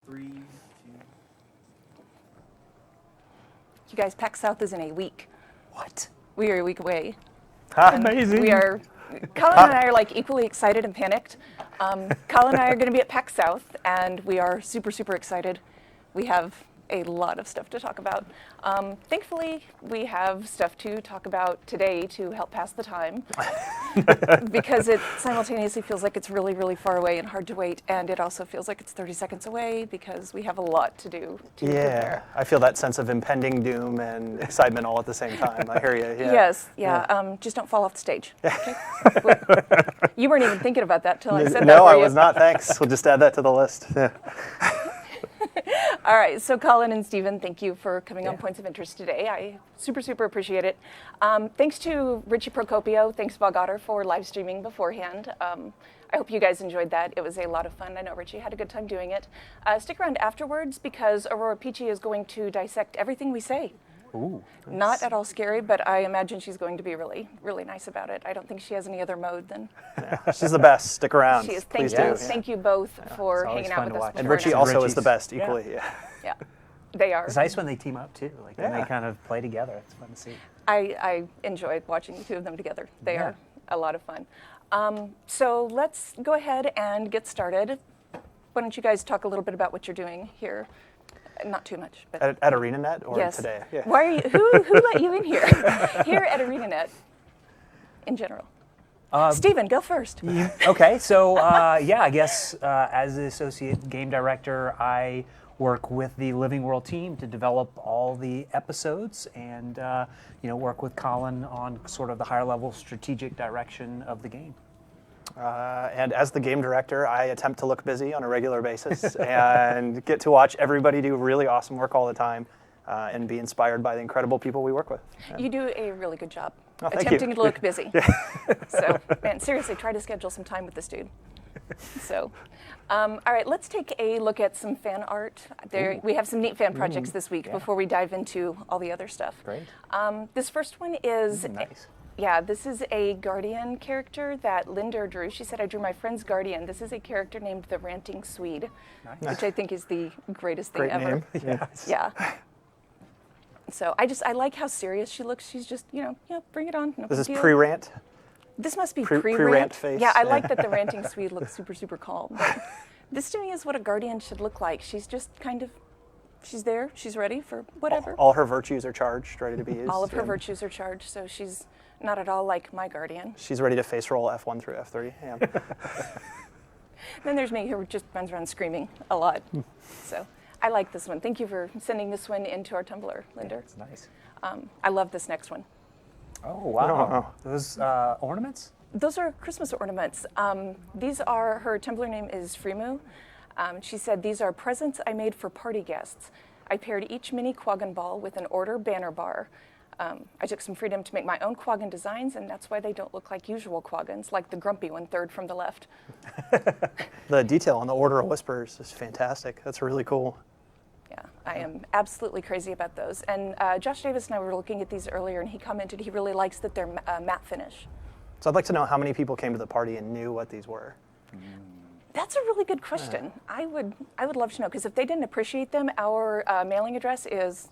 3, 2. You guys, PAX South is in a week. What? We are a week away. Amazing. We are, Colin and I are like equally excited and panicked. Colin and I are going to be at PAX South, and we are super, super excited. We have a lot of stuff to talk about. Thankfully, we have stuff to talk about today to help pass the time, because it simultaneously feels like it's really, really far away and hard to wait, and it also feels like it's 30 seconds away because we have a lot to do to prepare. I feel that sense of impending doom and excitement all at the same time. I hear you. Yeah. Yes, just don't fall off the stage. Okay? You weren't even thinking about that till I said that. No, were I you? was not. Thanks. We'll just add that to the list. Yeah. All right, so Colin and Stephen, thank you for coming on Points of Interest today. I super, super appreciate it. Thanks to Richie Procopio, thanks Bob Otter for live streaming beforehand. I hope you guys enjoyed that. It was a lot of fun. I know Richie had a good time doing it. Stick around afterwards because Aurora Peachy is going to dissect everything we say. Ooh, nice. Not at all scary, but I imagine she's going to be really, really nice about it. I don't think she has any other mode than... Yeah, she's the best. Stick around. She is. Please Thank you. do. Thank you both for hanging out with us. And Richie also is the best equally. Yeah, they are. It's nice when they team up too, like when they kind of play together. It's fun to see. I enjoy watching the two of them together. They are a lot of fun. So let's go ahead and get started. Why don't you guys talk a little bit about what you're doing here? Not too much, but At ArenaNet or yes. today? Yeah. Why are you? Who let you in here? Here at ArenaNet, in general. Stephen, go first. Okay, so I guess as the associate game director, I work with the Living World team to develop all the episodes, and work with Colin on sort of the higher level strategic direction of the game. And as the game director, I attempt to look busy on a regular basis and get to watch everybody do really awesome work all the time and be inspired by the incredible people we work with. You do a really good job Thank attempting you. to look busy. So, man, seriously, try to schedule some time with this dude. So, all right, let's take a look at some fan art. We have some neat fan projects this week before we dive into all the other stuff. Great. This first one is... Nice. Yeah, this is a Guardian character that Linda drew. She said, I drew my friend's Guardian. This is a character named the Ranting Swede, which I think is the greatest thing Great ever. name. Yeah. So I like how serious she looks. She's just, bring it on. No This is big deal. pre-rant. This must be pre-rant pre-rant. face. Yeah, I like that the Ranting Swede looks super, super calm. But this to me is what a Guardian should look like. She's just kind of, she's there. She's ready for whatever. All her virtues are charged, ready to be used. All of her virtues are charged, so she's not at all like my Guardian. She's ready to face roll F1 through F3. Yeah. Then there's me who just runs around screaming a lot. So I like this one. Thank you for sending this one into our Tumblr, Linda. It's nice. I love this next one. Oh wow! Those ornaments? Those are Christmas ornaments. These are, her Tumblr name is Freemu. She said, these are presents I made for party guests. I paired each mini Quaggan ball with an order banner bar. I took some freedom to make my own Quaggan designs, and that's why they don't look like usual Quaggans, like the grumpy one, third from the left. The detail on the Order of Whispers is fantastic. That's really cool. Yeah, I am absolutely crazy about those. And Josh Davis and I were looking at these earlier, and he commented he really likes that they're matte finish. So I'd like to know how many people came to the party and knew what these were. That's a really good question. I would love to know, because if they didn't appreciate them, our mailing address is...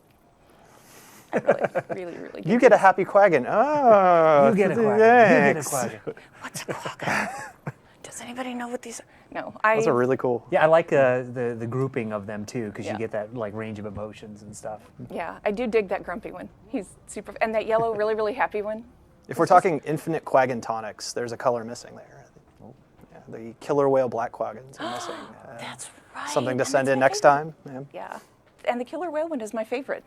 really, really good. You get a happy Quaggan. Oh, You get a Quaggan. thanks. You get a Quaggan. What's a Quaggan? Does anybody know what these are? No, Those are really cool. Yeah, I like the grouping of them too, because Yeah. you get that like range of emotions and stuff. Yeah, I do dig that grumpy one. He's super, and that yellow, really, really happy one. If we're talking infinite Quaggan tonics, there's a color missing there. Yeah, the killer whale black Quaggans are missing. That's right. Something to and send that's in my next favorite. time. Yeah. Yeah, and the killer whale one is my favorite.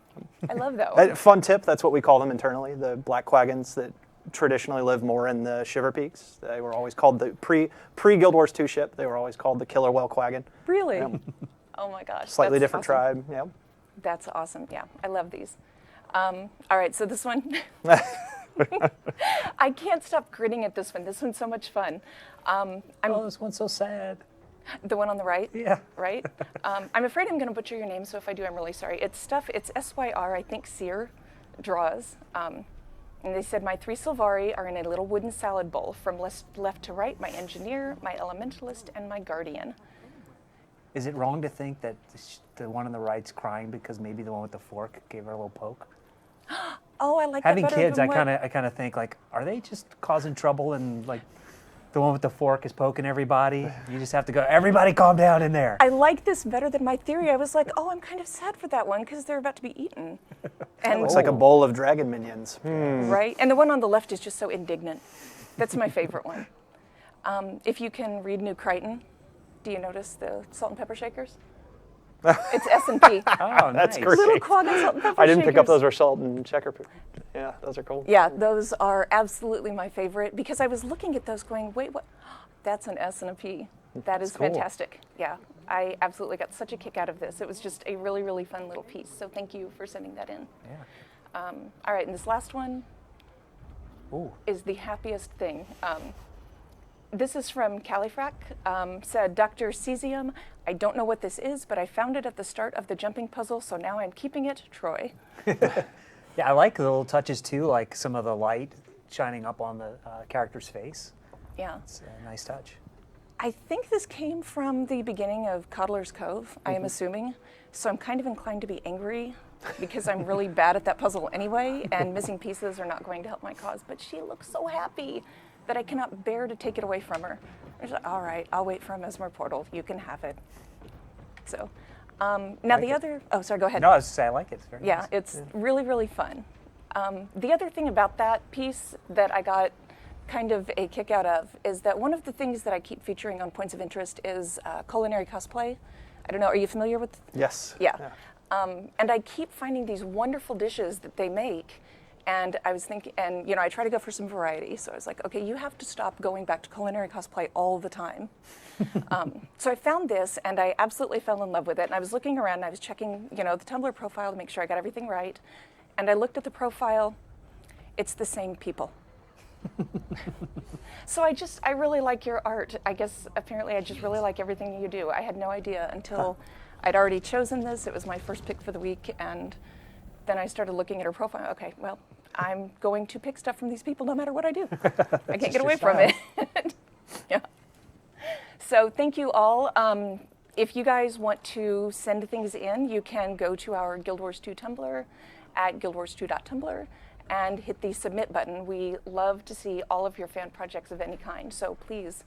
I love that one. Fun tip, that's what we call them internally, the black Quaggans that traditionally live more in the Shiver Peaks. They were always called the pre-Guild Wars 2 ship, they were always called the killer whale Quaggan. Really? Yeah. Oh my gosh. Slightly that's different awesome. tribe, yeah. That's awesome. Yeah, I love these. All right, so this one. I can't stop grinning at this one. This one's so much fun. This one's so sad. The one on the right? Yeah. Right? I'm afraid I'm going to butcher your name, so if I do, I'm really sorry. It's SYR, I think Sear draws. And they said, my 3 Sylvari are in a little wooden salad bowl from left to right, my engineer, my elementalist, and my guardian. Is it wrong to think that the one on the right's crying because maybe the one with the fork gave her a little poke? Oh, I like Having that better kids, than I kind of think like, are they just causing trouble and like the one with the fork is poking everybody? You just have to go, everybody calm down in there. I like this better than my theory. I was like, oh, I'm kind of sad for that one because they're about to be eaten. And Looks like a bowl of dragon minions. right? And the one on the left is just so indignant. That's my favorite one. If you can read New Crichton, do you notice the salt and pepper shakers? It's S&P. Oh, That's nice. great. Little quag and salt and pepper I didn't pick up shakers. those were salt and checker. Yeah, those are cool. Yeah, those are absolutely my favorite because I was looking at those going, wait, what? That's an S and a P. That is cool. fantastic. Yeah, I absolutely got such a kick out of this. It was just a really, really fun little piece. So thank you for sending that in. Yeah. All right, and this last one Ooh. is the happiest thing. This is from Califrac, said, Dr. Cesium, I don't know what this is, but I found it at the start of the jumping puzzle, so now I'm keeping it, Troy. Yeah, I like the little touches too, like some of the light shining up on the character's face. Yeah. It's a nice touch. I think this came from the beginning of Coddler's Cove, I am assuming. So I'm kind of inclined to be angry because I'm really bad at that puzzle anyway, and missing pieces are not going to help my cause. But she looks so happy that I cannot bear to take it away from her. I'm just like, all right, I'll wait for a Mesmer portal. You can have it. So now Like the it. other, oh, sorry, go ahead. No, I was just saying I like it. It's very Yeah, nice. it's really, really fun. The other thing about that piece that I got kind of a kick out of is that one of the things that I keep featuring on Points of Interest is culinary cosplay. I don't know, are you familiar with? Yes. Yeah. And I keep finding these wonderful dishes that they make. And I was thinking, and I try to go for some variety. So I was like, okay, you have to stop going back to culinary cosplay all the time. So I found this and I absolutely fell in love with it. And I was looking around and I was checking, the Tumblr profile to make sure I got everything right. And I looked at the profile, it's the same people. So I really like your art. I guess apparently I just really like everything you do. I had no idea until I'd already chosen this. It was my first pick for the week. And then I started looking at her profile. Okay, well, I'm going to pick stuff from these people no matter what I do. I can't get away from it. Yeah. So thank you all. If you guys want to send things in, you can go to our Guild Wars 2 Tumblr at guildwars2.tumblr and hit the submit button. We love to see all of your fan projects of any kind. So please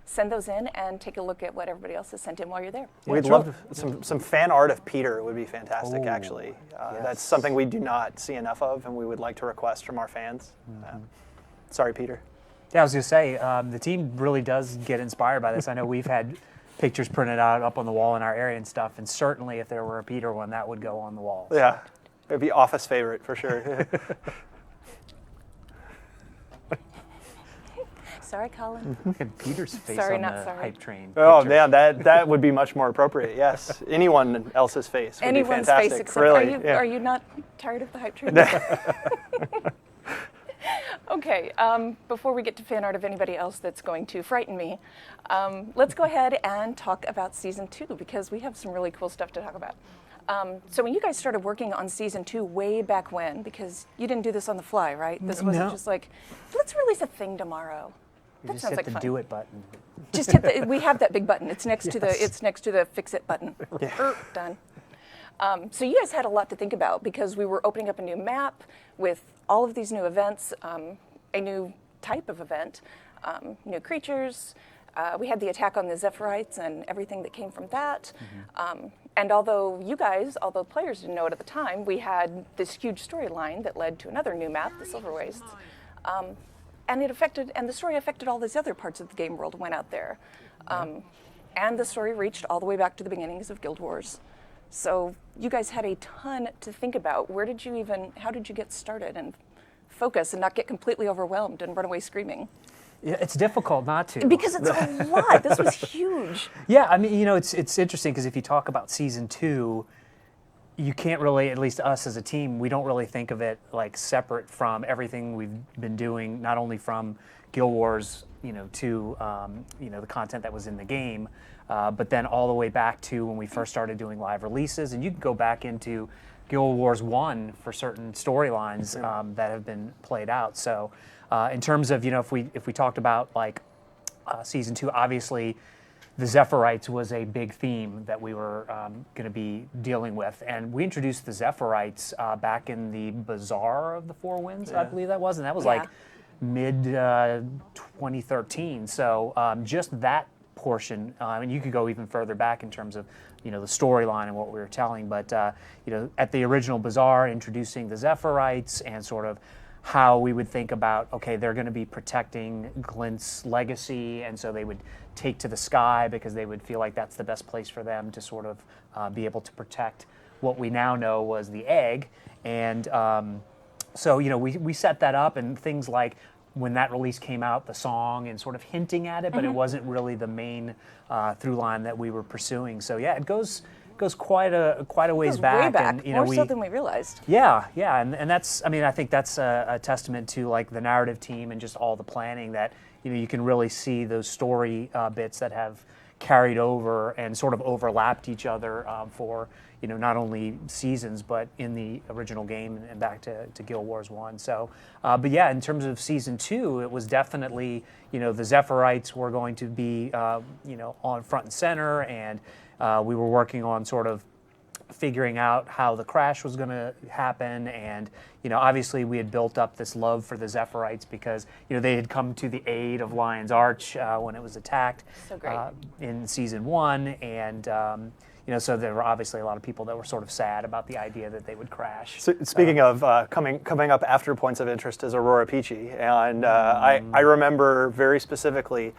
send those in and take a look at what everybody else has sent in while you're there. We'd love some fan art of Peter would be fantastic, Ooh, actually. yes. That's something we do not see enough of, and we would like to request from our fans. Sorry, Peter. Yeah, I was going to say, the team really does get inspired by this. I know we've had pictures printed out up on the wall in our area and stuff, and certainly if there were a Peter one, that would go on the walls. Yeah, it would be office favorite for sure. Sorry, Colin. Look at Peter's face Sorry, on not the sorry. hype train. Oh, picture. man, that would be much more appropriate, yes. Anyone else's face would Anyone's be fantastic. face except, really. are you not tired of the hype train? Okay, before we get to fan art of anybody else that's going to frighten me, let's go ahead and talk about Season 2 because we have some really cool stuff to talk about. So when you guys started working on Season 2 way back when, because you didn't do this on the fly, right? This wasn't No. just like, let's release a thing tomorrow. You That just sounds hit like the fun. do it button. Just hit the, we have that big button. It's next to Yes. the fix it button. Done. So you guys had a lot to think about because we were opening up a new map with all of these new events, a new type of event, new creatures. We had the attack on the Zephyrite and everything that came from that. And although players didn't know it at the time, we had this huge storyline that led to another new map, the Silver Wastes. And the story affected all these other parts of the game world went out there. And the story reached all the way back to the beginnings of Guild Wars. So you guys had a ton to think about. How did you get started and focus and not get completely overwhelmed and run away screaming? Yeah, it's difficult not to. Because it's a lot. This was huge. Yeah, I mean, it's interesting because if you talk about Season 2, you can't really, at least us as a team, we don't really think of it like separate from everything we've been doing, not only from Guild Wars, to the content that was in the game, but then all the way back to when we first started doing live releases, and you can go back into Guild Wars 1 for certain storylines that have been played out. So, in terms of if we talked about like Season 2, obviously the Zephyrite was a big theme that we were going to be dealing with. And we introduced the Zephyrite back in the Bazaar of the Four Winds, I believe that was. And that was like mid 2013. So just that portion, and you could go even further back in terms of the storyline and what we were telling. But at the original Bazaar, introducing the Zephyrite and sort of how we would think about, okay, they're going to be protecting Glint's legacy, and so they would take to the sky because they would feel like that's the best place for them to sort of be able to protect what we now know was the egg. And so we set that up, and things like when that release came out, the song and sort of hinting at it, but it wasn't really the main through line that we were pursuing. So yeah, it goes quite a ways back. Way back, and, more so than we realized. Yeah, and that's, I think that's a testament to like the narrative team and just all the planning that you can really see those story bits that have carried over and sort of overlapped each other for not only seasons but in the original game and back to Guild Wars 1. So, but yeah, in terms of season 2, it was definitely the Zephyrite were going to be on front and center, and we were working on sort of figuring out how the crash was going to happen. And obviously we had built up this love for the Zephyrite because they had come to the aid of Lion's Arch when it was attacked. So great. In season 1, and so there were obviously a lot of people that were sort of sad about the idea that they would crash. So, speaking of coming up after points of interest is Aurora Peachy, and I remember very specifically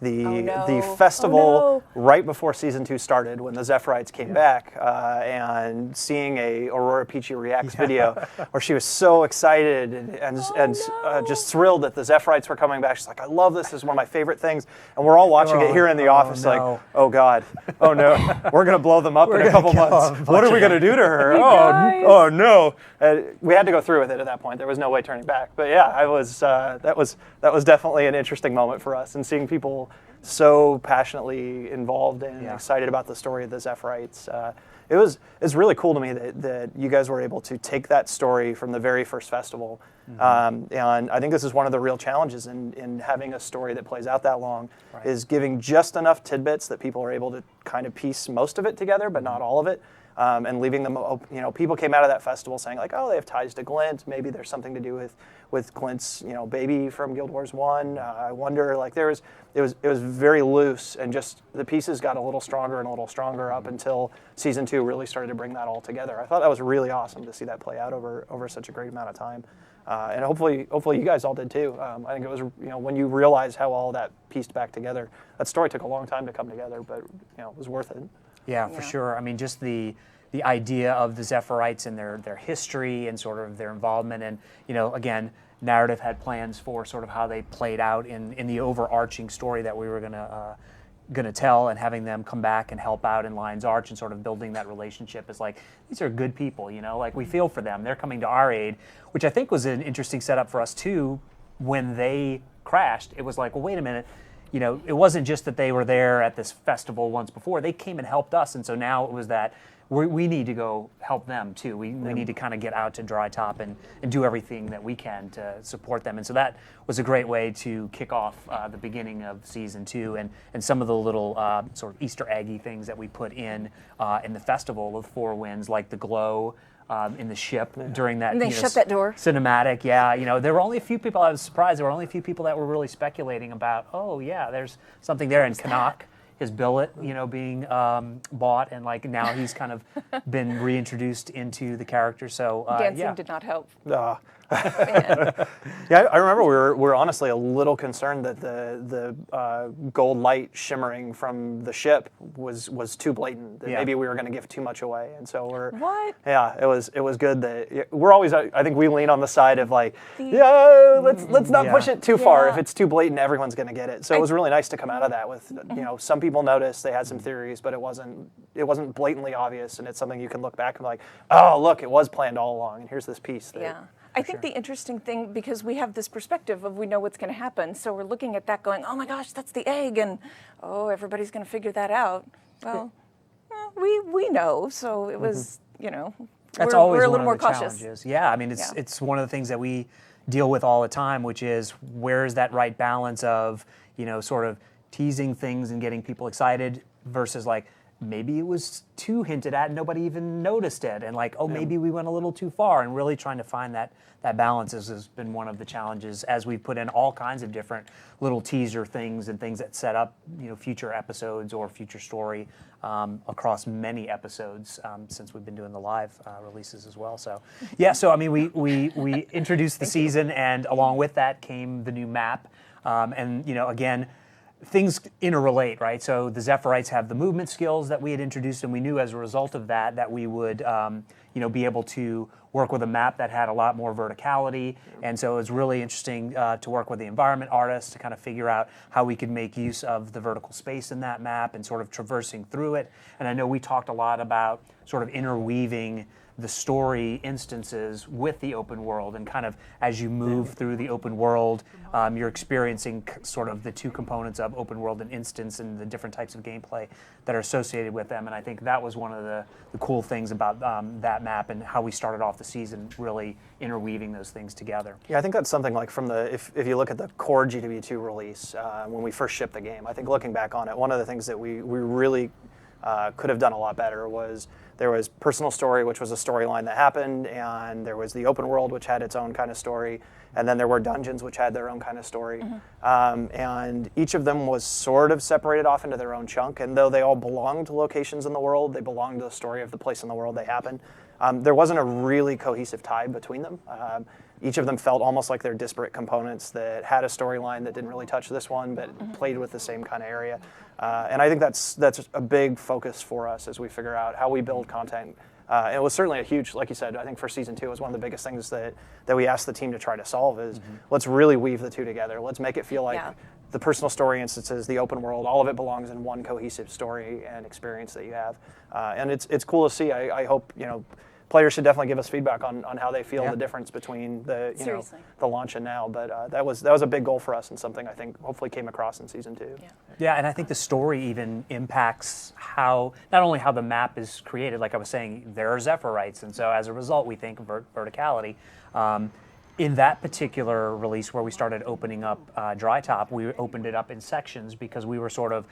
the festival right before season 2 started, when the Zephyrite came back, and seeing a Aurora Peachy Reacts video where she was so excited and just thrilled that the Zephyrite were coming back. She's like, I love this. This is one of my favorite things. And we're all watching it here in the office like, oh God, oh no, we're going to blow them up in a couple months. What are we going to do to her? Oh no. We had to go through with it at that point. There was no way turning back. But yeah, that was definitely an interesting moment for us, and seeing people so passionately involved and excited about the story of the Zephyrite. It's really cool to me that you guys were able to take that story from the very first festival. And I think this is one of the real challenges in having a story that plays out that long, is giving just enough tidbits that people are able to kind of piece most of it together, but not all of it. And leaving them, people came out of that festival saying like, oh, they have ties to Glint. Maybe there's something to do with Glint's, baby from Guild Wars 1. I wonder, like it was very loose, and just the pieces got a little stronger and a little stronger up until season 2 really started to bring that all together. I thought that was really awesome to see that play out over such a great amount of time. And hopefully you guys all did too. I think it was, when you realize how all that pieced back together, that story took a long time to come together, but it was worth it. Yeah, for sure. I mean, just the idea of the Zephyrite and their history and sort of their involvement, and again, narrative had plans for sort of how they played out in the overarching story that we were gonna tell, and having them come back and help out in Lion's Arch and sort of building that relationship is like, these are good people, like we feel for them. They're coming to our aid, which I think was an interesting setup for us too. When they crashed, it was like, well, wait a minute. It wasn't just that they were there at this festival once before. They came and helped us, and so now it was that we need to go help them too. We need to kind of get out to Dry Top and do everything that we can to support them. And so that was a great way to kick off the beginning of season 2, and some of the little sort of Easter eggy things that we put in the festival of Four Winds, like the glow in the ship during that. And they shut that door. Cinematic, yeah. There were only a few people. I was surprised. There were only a few people that were really speculating about. Oh yeah, there's something there. And Canuck, his billet, being bought, and like now he's kind of been reintroduced into the character. So dancing did not help. Yeah, I remember we were honestly a little concerned that the gold light shimmering from the ship was too blatant. That maybe we were going to give too much away, and so it was good that we're always, I think we lean on the side of like, let's not push it too far. If it's too blatant, everyone's going to get it. So it was really nice to come out of that with some people noticed, they had some theories, but it wasn't blatantly obvious, and it's something you can look back and be like, oh look, it was planned all along, and here's this piece. I think the interesting thing, because we have this perspective of we know what's going to happen, so we're looking at that going, oh my gosh, that's the egg, and everybody's going to figure that out. Well, we know, so it was, that's always we're a one little more of the cautious. Challenges. Yeah, I mean, it's one of the things that we deal with all the time, which is where is that right balance of, sort of teasing things and getting people excited versus like maybe it was too hinted at and nobody even noticed it, and like, oh, maybe we went a little too far, and really trying to find that balance has been one of the challenges as we put in all kinds of different little teaser things and things that set up, you know, future episodes or future story across many episodes since we've been doing the live releases as well. So yeah, so I mean, we introduced the season, and along with that came the new map, and you know, again, things interrelate, right? So the Zephyrite have the movement skills that we had introduced, and we knew as a result of that that we would, you know, be able to work with a map that had a lot more verticality. And so it was really interesting to work with the environment artists to kind of figure out how we could make use of the vertical space in that map and sort of traversing through it. And I know we talked a lot about sort of interweaving the story instances with the open world, and kind of as you move through the open world, you're experiencing sort of the two components of open world and instance and the different types of gameplay that are associated with them. And I think that was one of the cool things about that map and how we started off the season, really interweaving those things together. Yeah, I think that's something like from the, if you look at the core GW2 release, when we first shipped the game, I think looking back on it, one of the things that we really could have done a lot better was there was personal story, which was a storyline that happened, and there was the open world, which had its own kind of story, and then there were dungeons, which had their own kind of story. And each of them was sort of separated off into their own chunk, and though they all belonged to locations in the world, they belonged to the story of the place in the world they happened. There wasn't a really cohesive tie between them. Each of them felt almost like they're disparate components that had a storyline that didn't really touch this one, but played with the same kind of area. And I think that's a big focus for us as we figure out how we build content. And it was certainly a huge, like you said, I think for season 2 was one of the biggest things that we asked the team to try to solve is let's really weave the two together. Let's make it feel like the personal story instances, the open world, all of it belongs in one cohesive story and experience that you have. And it's cool to see. I hope, you know, players should definitely give us feedback on how they feel the difference between the the launch and now. But that was a big goal for us and something I think hopefully came across in season 2. Yeah, and I think the story even impacts how not only how the map is created. Like I was saying, there are Zephyrite, and so as a result, we think verticality. In that particular release where we started opening up Dry Top, we opened it up in sections because we were sort of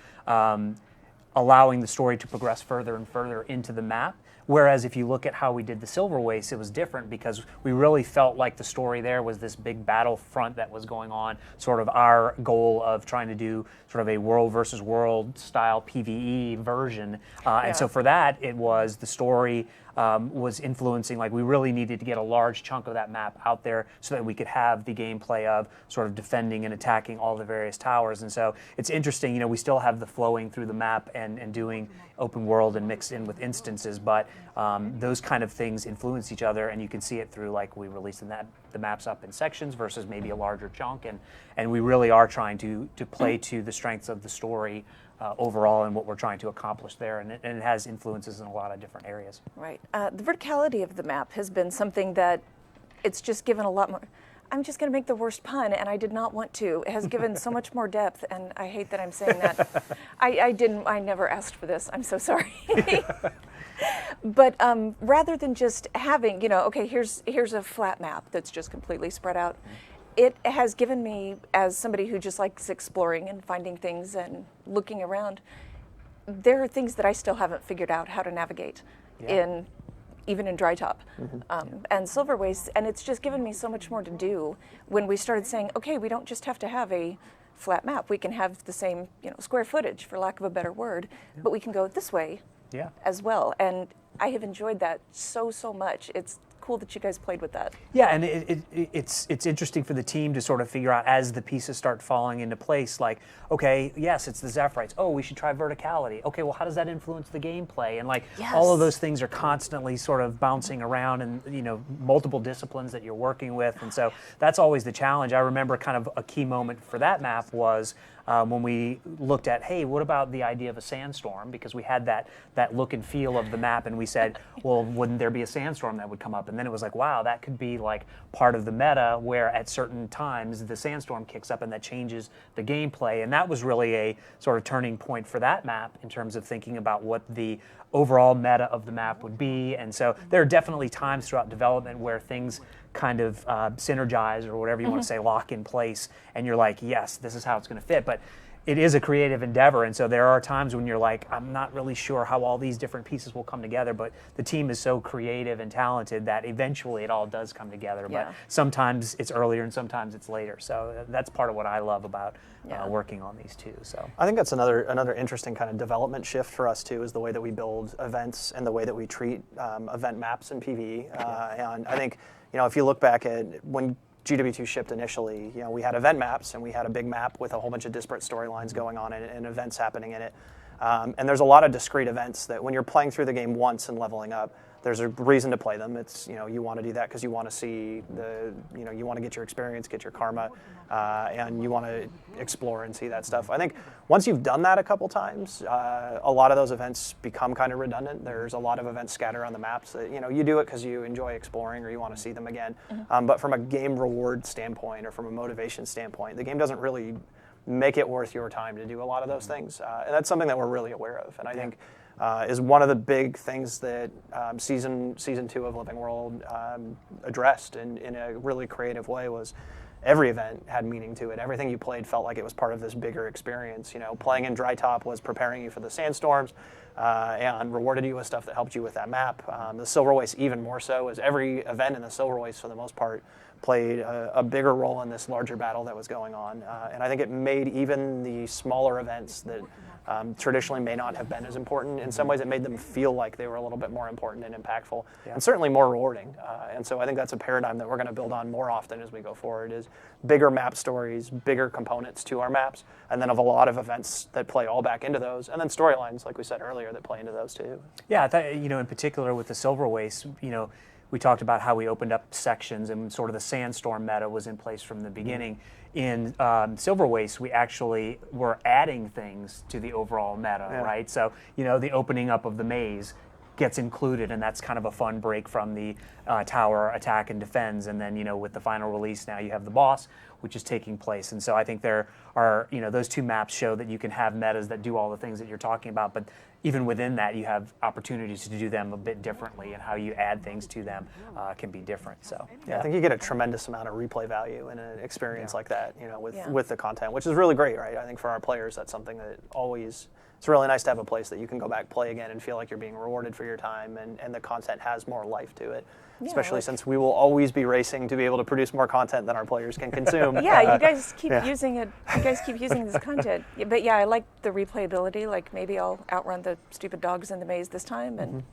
allowing the story to progress further and further into the map. Whereas if you look at how we did the Silver Waste, it was different because we really felt like the story there was this big battlefront that was going on, sort of our goal of trying to do sort of a world versus world style PvE version. And so for that, it was the story was influencing, like we really needed to get a large chunk of that map out there so that we could have the gameplay of sort of defending and attacking all the various towers. And so it's interesting, you know, we still have the flowing through the map and doing open world and mixed in with instances, but those kind of things influence each other, and you can see it through like we released the maps up in sections versus maybe a larger chunk, and we really are trying to play to the strengths of the story overall and what we're trying to accomplish there, and it has influences in a lot of different areas. Right. The verticality of the map has been something that it's just given a lot more. I'm just going to make the worst pun, and I did not want to. It has given so much more depth, and I hate that I'm saying that. I never asked for this. I'm so sorry. But rather than just having, you know, okay, here's a flat map that's just completely spread out, it has given me, as somebody who just likes exploring and finding things and looking around, there are things that I still haven't figured out how to navigate even in Dry Top and Silver Waste, and it's just given me so much more to do when we started saying, okay, we don't just have to have a flat map. We can have the same, you know, square footage, for lack of a better word, but we can go this way as well. And I have enjoyed that so much. It's cool that you guys played with that. Yeah, and it's interesting for the team to sort of figure out as the pieces start falling into place, like, okay, yes, it's the Zephyrite. Oh, we should try verticality. Okay, well, how does that influence the gameplay? And like all of those things are constantly sort of bouncing around, and you know, multiple disciplines that you're working with, and so that's always the challenge. I remember kind of a key moment for that map was when we looked at, hey, what about the idea of a sandstorm? Because we had that look and feel of the map, and we said, well, wouldn't there be a sandstorm that would come up? And then it was like, wow, that could be like part of the meta where at certain times the sandstorm kicks up and that changes the gameplay. And that was really a sort of turning point for that map in terms of thinking about what the overall meta of the map would be. And so there are definitely times throughout development where things kind of synergize, or whatever you want to say, lock in place, and you're like, yes, this is how it's going to fit. But it is a creative endeavor, and so there are times when you're like, I'm not really sure how all these different pieces will come together, but the team is so creative and talented that eventually it all does come together. Yeah. But sometimes it's earlier and sometimes it's later. So that's part of what I love about working on these two. So I think that's another interesting kind of development shift for us too, is the way that we build events and the way that we treat event maps in PvE. And I think, if you look back at when GW2 shipped initially, we had event maps and we had a big map with a whole bunch of disparate storylines going on and events happening in it. And there's a lot of discrete events that when you're playing through the game once and leveling up, there's a reason to play them. It's, you want to do that because you want to see you want to get your experience, get your karma, and you want to explore and see that stuff. I think once you've done that a couple times, a lot of those events become kind of redundant. There's a lot of events scattered on the maps that, you do it because you enjoy exploring or you want to see them again. But from a game reward standpoint or from a motivation standpoint, the game doesn't really make it worth your time to do a lot of those things. And that's something that we're really aware of. And I think is one of the big things that season 2 of Living World addressed in a really creative way was every event had meaning to it. Everything you played felt like it was part of this bigger experience. Playing in Dry Top was preparing you for the sandstorms and rewarded you with stuff that helped you with that map. The Silver Waste even more so, as every event in the Silver Waste for the most part played a bigger role in this larger battle that was going on. And I think it made even the smaller events that traditionally may not have been as important. In some ways, it made them feel like they were a little bit more important and impactful, and certainly more rewarding. And so I think that's a paradigm that we're going to build on more often as we go forward, is bigger map stories, bigger components to our maps, and then of a lot of events that play all back into those, and then storylines, like we said earlier, that play into those too. Yeah, I thought, in particular with the Silver Waste, we talked about how we opened up sections and sort of the sandstorm meta was in place from the beginning. In Silver Waste, we actually were adding things to the overall meta, right? So, the opening up of the maze gets included, and that's kind of a fun break from the tower attack and defends. And then, with the final release, now you have the boss, which is taking place. And so I think there are, those two maps show that you can have metas that do all the things that you're talking about, but even within that, you have opportunities to do them a bit differently, and how you add things to them can be different. So I think you get a tremendous amount of replay value in an experience like that, with the content, which is really great, right? I think for our players, that's something that it's really nice to have a place that you can go back, play again, and feel like you're being rewarded for your time, and the content has more life to it. Especially since we will always be racing to be able to produce more content than our players can consume. You guys keep using it. You guys keep using this content. But I like the replayability. Like, maybe I'll outrun the stupid dogs in the maze this time, and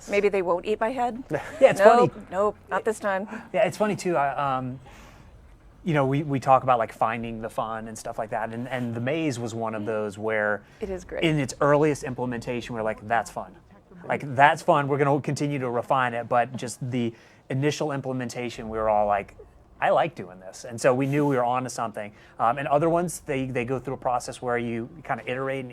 maybe they won't eat my head. It's funny. Nope, not this time. Yeah, it's funny too. We talk about like finding the fun and stuff like that, and the maze was one of those where it is great. In its earliest implementation, we're like, that's fun. Like, that's fun. We're going to continue to refine it, but just the initial implementation, we were all like, I like doing this. And so we knew we were onto something. And other ones, they go through a process where you kind of iterate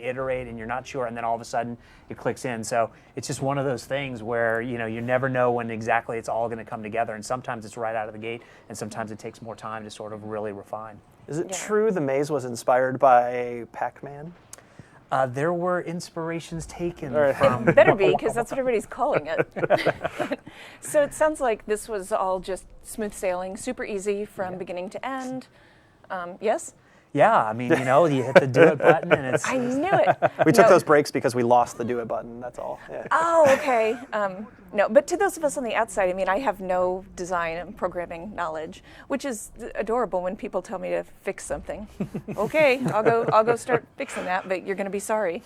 and you're not sure, and then all of a sudden it clicks in. So it's just one of those things where, you never know when exactly it's all going to come together. And sometimes it's right out of the gate, and sometimes it takes more time to sort of really refine. Is it true the maze was inspired by Pac-Man? There were inspirations taken from... It better be, because that's what everybody's calling it. So it sounds like this was all just smooth sailing, super easy from beginning to end. Yes? Yeah, I mean, you hit the do it button and it's... I knew it. We took those breaks because we lost the do it button, that's all. Yeah. Oh, okay. No, but to those of us on the outside, I mean, I have no design and programming knowledge, which is adorable when people tell me to fix something. Okay, I'll go start fixing that, but you're going to be sorry.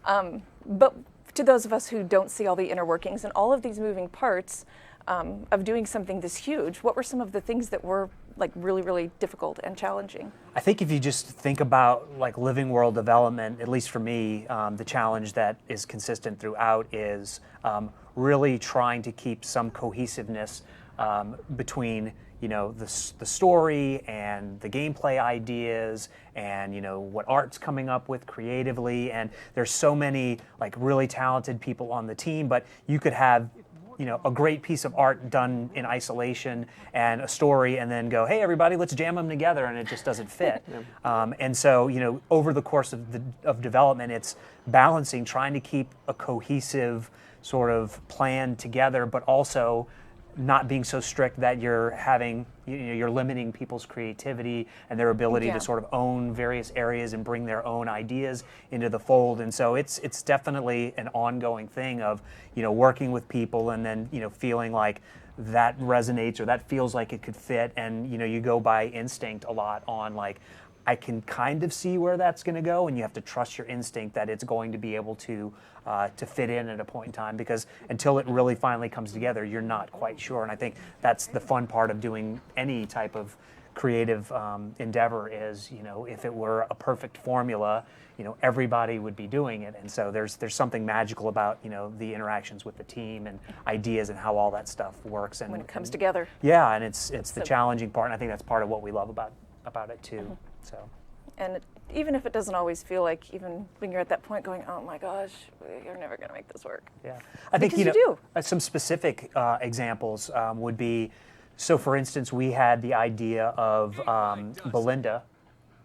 But to those of us who don't see all the inner workings and all of these moving parts of doing something this huge, what were some of the things that were like really, really difficult and challenging? I think if you just think about like living world development, at least for me, the challenge that is consistent throughout is really trying to keep some cohesiveness between the story and the gameplay ideas and what art's coming up with creatively. And there's so many like really talented people on the team, but you could have a great piece of art done in isolation and a story, and then go, hey everybody, let's jam them together, and it just doesn't fit. And so over the course of development, it's balancing, trying to keep a cohesive sort of plan together, but also not being so strict that you're having, you're limiting people's creativity and their ability to sort of own various areas and bring their own ideas into the fold. And so it's definitely an ongoing thing of, working with people and then, feeling like that resonates or that feels like it could fit. And, you go by instinct a lot on like, I can kind of see where that's going to go, and you have to trust your instinct that it's going to be able to fit in at a point in time, because until it really finally comes together, you're not quite sure. And I think that's the fun part of doing any type of creative endeavor is, if it were a perfect formula, everybody would be doing it. And so there's something magical about, the interactions with the team and ideas and how all that stuff works. And when it comes together. Yeah, and it's the challenging part, and I think that's part of what we love about it too. So. And even if it doesn't always feel like, even when you're at that point going, oh my gosh, you're never going to make this work. Yeah, I think you do. Some specific examples would be, so for instance, we had the idea of Belinda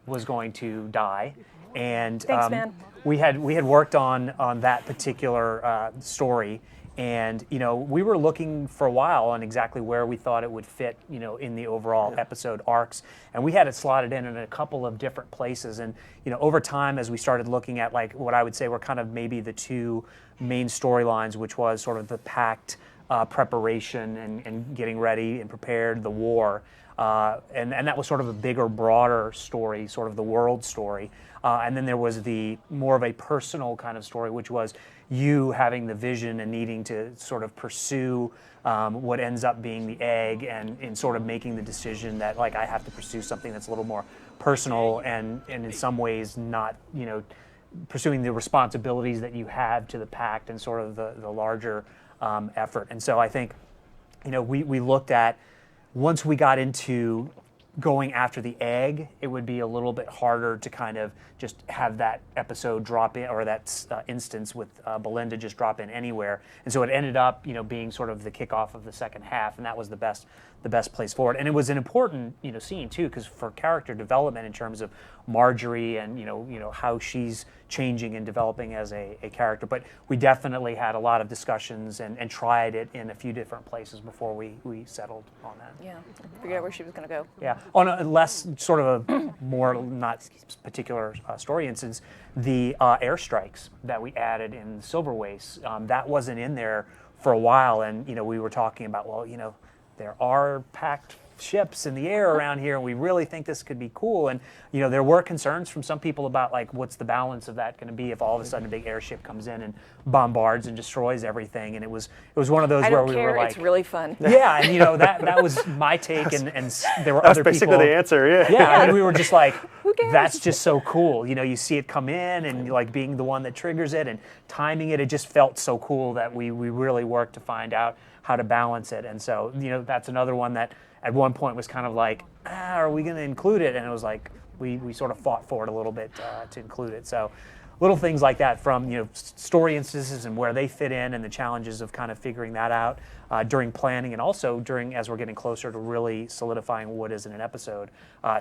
was going to die, and thanks, man. we had worked on that particular story. And, we were looking for a while on exactly where we thought it would fit, in the overall episode arcs. And we had it slotted in a couple of different places. And, over time, as we started looking at like what I would say were kind of maybe the two main storylines, which was sort of the Pact preparation and getting ready and prepared, the war. And that was sort of a bigger, broader story, sort of the world story. And then there was the more of a personal kind of story, which was you having the vision and needing to sort of pursue what ends up being the egg, and sort of making the decision that like I have to pursue something that's a little more personal and in some ways not, pursuing the responsibilities that you have to the Pact and sort of the larger effort. And so I think, we looked at, once we got into going after the egg, it would be a little bit harder to kind of just have that episode drop in, or that instance with Belinda just drop in anywhere. And so it ended up, being sort of the kickoff of the second half, and that was the best place forward. And it was an important, scene too, because for character development in terms of Marjorie and how she's changing and developing as a character. But we definitely had a lot of discussions and tried it in a few different places before we settled on that. Yeah, figure out where she was going to go. Yeah, on a less sort of a more not particular story instance, the airstrikes that we added in Silver Waste, that wasn't in there for a while, and we were talking about, well, there are Pact ships in the air around here, and we really think this could be cool. And there were concerns from some people about like what's the balance of that going to be if all of a sudden a big airship comes in and bombards and destroys everything. And it was one of those where we were like, it's really fun. Yeah, and that was my take, and there were other people. That's basically the answer. Yeah. Yeah, and we were just like, who cares? That's just so cool. You see it come in, and like being the one that triggers it and timing it. It just felt so cool that we really worked to find out how to balance it. And so that's another one that at one point was kind of like, are we going to include it? And it was like, we sort of fought for it a little bit to include it. So little things like that from, story instances and where they fit in, and the challenges of kind of figuring that out during planning, and also as we're getting closer to really solidifying what is in an episode,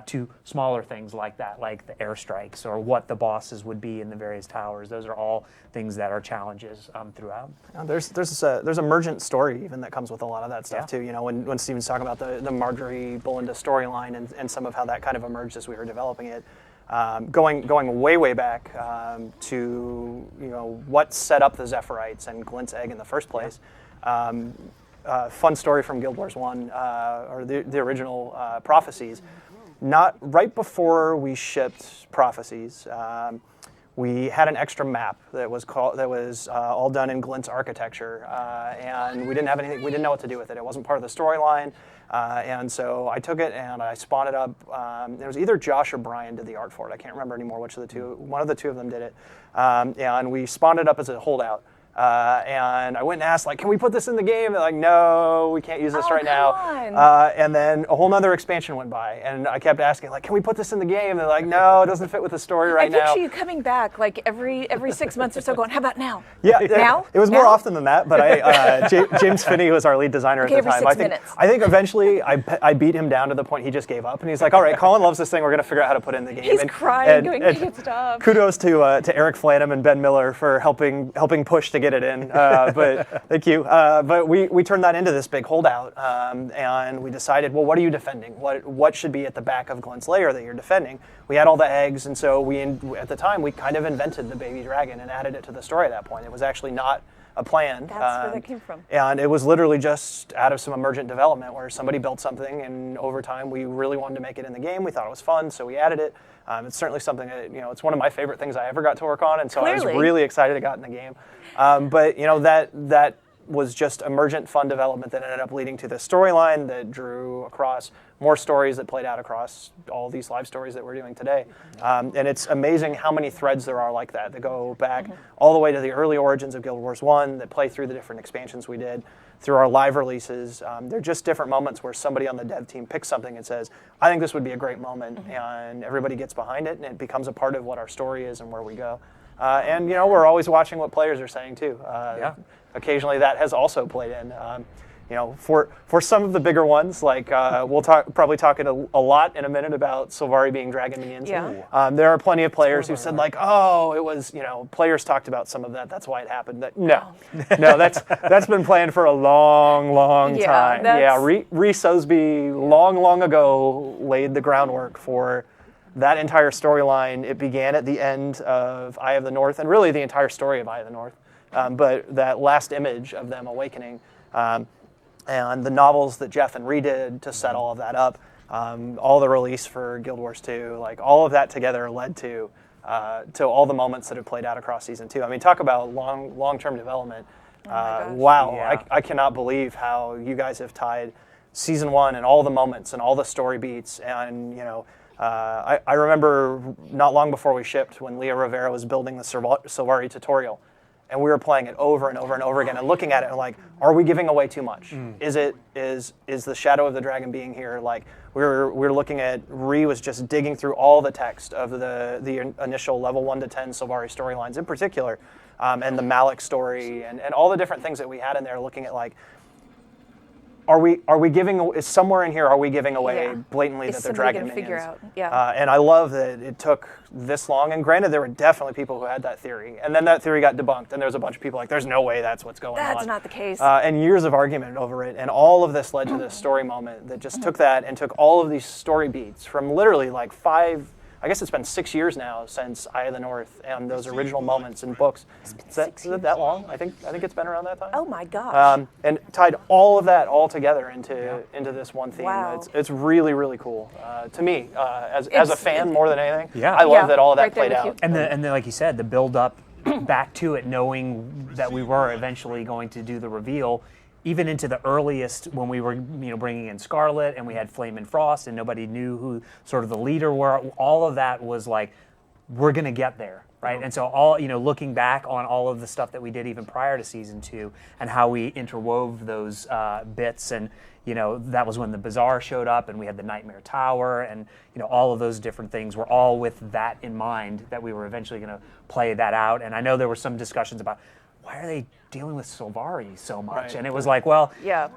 to smaller things like that, like the airstrikes or what the bosses would be in the various towers. Those are all things that are challenges throughout. There's emergent story even that comes with a lot of that stuff too. When Steven's talking about the Marjorie Belinda storyline and some of how that kind of emerged as we were developing it. Going way back to what set up the Zephyrite and Glint's egg in the first place. Fun story from Guild Wars 1 or the original Prophecies. Not right before we shipped Prophecies, we had an extra map that was all done in Glint's architecture, and we didn't have anything. We didn't know what to do with it. It wasn't part of the storyline. And so I took it and I spawned it up. It was either Josh or Brian did the art for it. I can't remember anymore which of the two. One of the two of them did it. And we spawned it up as a holdout. And I went and asked, can we put this in the game? They're like, no, we can't use this right now. And then a whole nother expansion went by, and I kept asking, can we put this in the game? They're like, no, it doesn't fit with the story right now. I picture you coming back every 6 months or so going, how about now? Yeah, now? It was more often than that, but James Finney, who was our lead designer at the time, I think eventually I beat him down to the point he just gave up, and he's like, all right, Colin loves this thing, we're going to figure out how to put it in the game. He's crying, going, good stuff. Kudos to Eric Flanham and Ben Miller for helping push to get it in, but thank you. But we turned that into this big holdout, and we decided, well, what are you defending? What should be at the back of Glint's lair that you're defending? We had all the eggs, and so at the time, we kind of invented the baby dragon and added it to the story at that point. It was actually not a plan. That's where that came from. And it was literally just out of some emergent development where somebody built something, and over time we really wanted to make it in the game. We thought it was fun, so we added it. It's certainly something that, it's one of my favorite things I ever got to work on, and so I was really excited it got in the game. But that was just emergent fun development that ended up leading to the storyline that drew across more stories that played out across all these live stories that we're doing today. And it's amazing how many threads there are like that go back all the way to the early origins of Guild Wars 1, that play through the different expansions we did, through our live releases. They're just different moments where somebody on the dev team picks something and says, I think this would be a great moment, and everybody gets behind it, and it becomes a part of what our story is and where we go. And we're always watching what players are saying too. Occasionally that has also played in. For some of the bigger ones, like we'll probably talk a lot in a minute about Sylvari being dragon minions. Yeah. There are plenty of players who said like, oh, it was, players talked about some of that. That's why it happened. No, that's been planned for a long time. Rhys Osby long ago laid the groundwork for that entire storyline. It began at the end of Eye of the North, and really the entire story of Eye of the North. But that last image of them awakening, and the novels that Jeff and Ree did to set all of that up, all the release for Guild Wars 2, like all of that together led to all the moments that have played out across Season 2. I mean, talk about long-term development. Wow, yeah. I cannot believe how you guys have tied Season 1 and all the moments and all the story beats. And, I remember not long before we shipped when Leah Rivera was building the Sylvari tutorial, and we were playing it over and over and over again and looking at it and like, are we giving away too much? Is the Shadow of the Dragon being here? Like we're looking at, Ree was just digging through all the text of the initial level 1 to 10 Sylvari storylines in particular, and the Malik story and all the different things that we had in there, looking at like, are we giving, is somewhere in here, are we giving away blatantly that they're dragon minions? Figure out. Yeah. And I love that it took this long, and granted there were definitely people who had that theory, and then that theory got debunked, and there was a bunch of people like, there's no way that's what's going on. That's not the case. And years of argument over it, and all of this led to this story moment that just took that and took all of these story beats from literally like I guess it's been 6 years now since Eye of the North and those original moments in books. Is it that long? I think it's been around that time. Oh my gosh. And tied all of that all together into this one theme. Wow. It's really, really cool to me as a fan more than anything. Yeah. I love that all of that played out. And then like you said, the build up back to it, knowing that we were eventually going to do the reveal. Even into the earliest, when we were bringing in Scarlet and we had Flame and Frost and nobody knew who sort of the leader were, all of that was like, we're going to get there, right? And so all, looking back on all of the stuff that we did even prior to Season 2 and how we interwove those bits, and that was when the Bazaar showed up and we had the Nightmare Tower, and all of those different things were all with that in mind, that we were eventually going to play that out. And I know there were some discussions about, why are they dealing with Sylvari so much? Right. And it was like, well,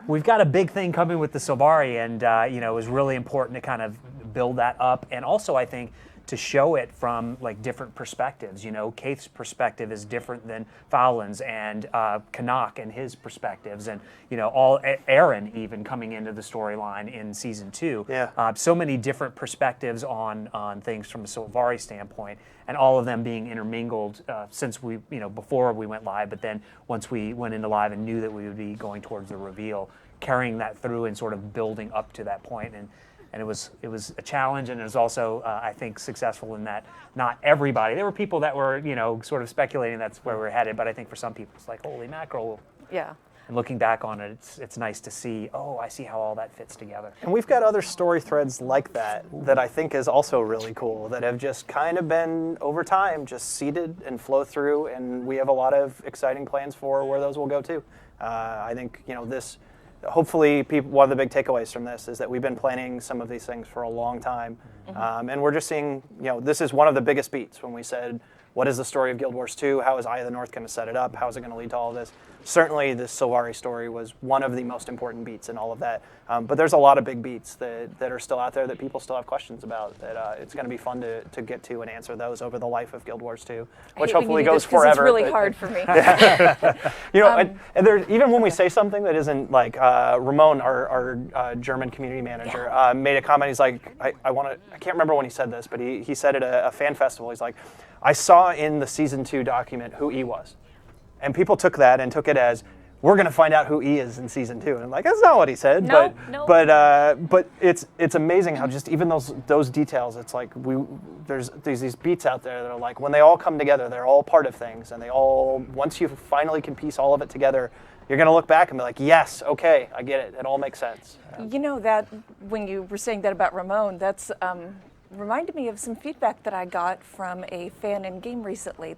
we've got a big thing coming with the Sylvari, and it was really important to kind of build that up, and also I think to show it from like different perspectives. Kaith's perspective is different than Fowlin's, and Canuck and his perspectives, and all Aaron even coming into the storyline in Season 2. Yeah. So many different perspectives on things from a Sylvari standpoint, and all of them being intermingled since we, before we went live, but then once we went into live and knew that we would be going towards the reveal, carrying that through and sort of building up to that point. And it was a challenge, and it was also, I think, successful in that not everybody, there were people that were, sort of speculating that's where we're headed, but I think for some people it's like, holy mackerel. Yeah. And looking back on it, it's nice to see, I see how all that fits together. And we've got other story threads like that I think is also really cool, that have just kind of been, over time, just seeded and flow through, and we have a lot of exciting plans for where those will go too. I think, hopefully one of the big takeaways from this is that we've been planning some of these things for a long time. And we're just seeing, this is one of the biggest beats when we said, what is the story of Guild Wars 2? How is Eye of the North going to set it up? How is it going to lead to all of this? Certainly, the Sylvari story was one of the most important beats in all of that. But there's a lot of big beats that are still out there that people still have questions about. That it's going to be fun to get to and answer those over the life of Guild Wars 2, which hopefully goes forever. It's really hard for me. And there, even when we say something that isn't like Ramon, our German community manager, made a comment. He's like, I can't remember when he said this, but he said at a fan festival. He's like, I saw in the season 2 document who E was. And people took that and took it as, we're going to find out who E is in season 2. And I'm like, that's not what he said. No. But it's amazing how just even those details. It's like there's these beats out there that are like when they all come together, they're all part of things, and they all once you finally can piece all of it together, you're going to look back and be like, yes, okay, I get it. It all makes sense. You know that when you were saying that about Ramon, that's reminded me of some feedback that I got from a fan in game recently.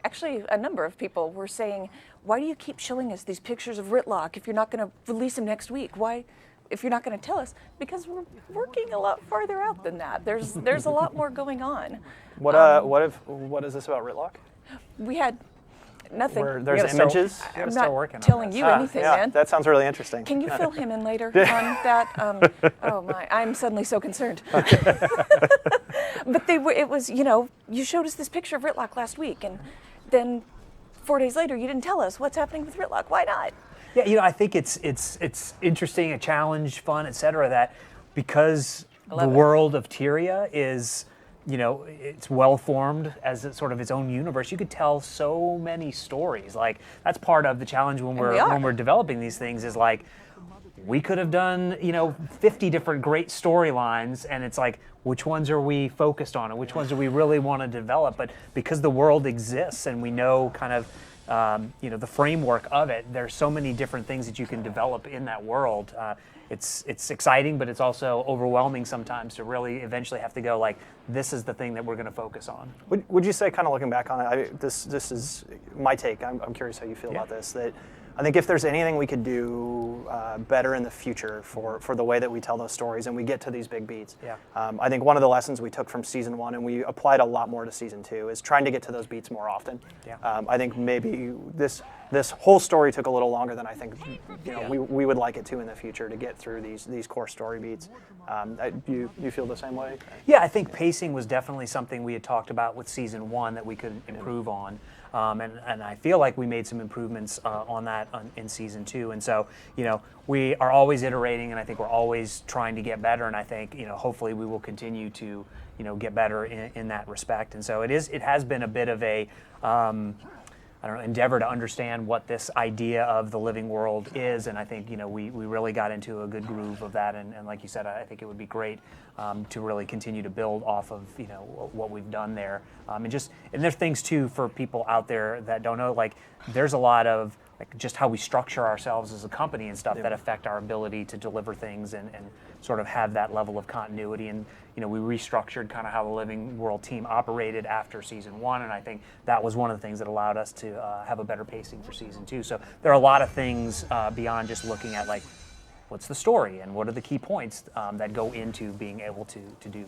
Actually, a number of people were saying, why do you keep showing us these pictures of Rytlock if you're not going to release him next week? Why, if you're not going to tell us? Because we're working a lot farther out than that. There's a lot more going on. What is this about Rytlock? We had nothing. Where there's images? I'm not telling you anything, man. That sounds really interesting. Can you fill him in later on that? Oh my, I'm suddenly so concerned. But it was, you showed us this picture of Rytlock last week, and then 4 days later, you didn't tell us what's happening with Rytlock. Why not? Yeah, I think it's interesting, a challenge, fun, etc. That because the world of Tyria is, it's well formed as sort of its own universe. You could tell so many stories. Like that's part of the challenge when we're developing these things. Is like we could have done 50 different great storylines, and it's like, which ones are we focused on and which ones do we really want to develop? But because the world exists and we know kind of the framework of it, there's so many different things that you can develop in that world. It's exciting, but it's also overwhelming sometimes to really eventually have to go like, this is the thing that we're going to focus on. Would you say, kind of looking back on it, this is my take. I'm curious how you feel about this. That I think if there's anything we could do better in the future for the way that we tell those stories and we get to these big beats, I think one of the lessons we took from season 1 and we applied a lot more to season 2 is trying to get to those beats more often. I think maybe this whole story took a little longer than I think we would like it to in the future to get through these core story beats. You feel the same way? Yeah, I think pacing was definitely something we had talked about with season 1 that we could improve on. And I feel like we made some improvements on that in season 2. And so, we are always iterating, and I think we're always trying to get better. And I think, hopefully we will continue to, get better in that respect. And so it has been a bit of a, endeavor to understand what this idea of the living world is. And I think, we really got into a good groove of that. And like you said, I think it would be great to really continue to build off of, what we've done there. And there's things too for people out there that don't know, like there's a lot of like just how we structure ourselves as a company and stuff that affect our ability to deliver things and sort of have that level of continuity. And, we restructured kind of how the Living World team operated after season 1. And I think that was one of the things that allowed us to have a better pacing for season 2. So there are a lot of things beyond just looking at like, what's the story and what are the key points that go into being able to do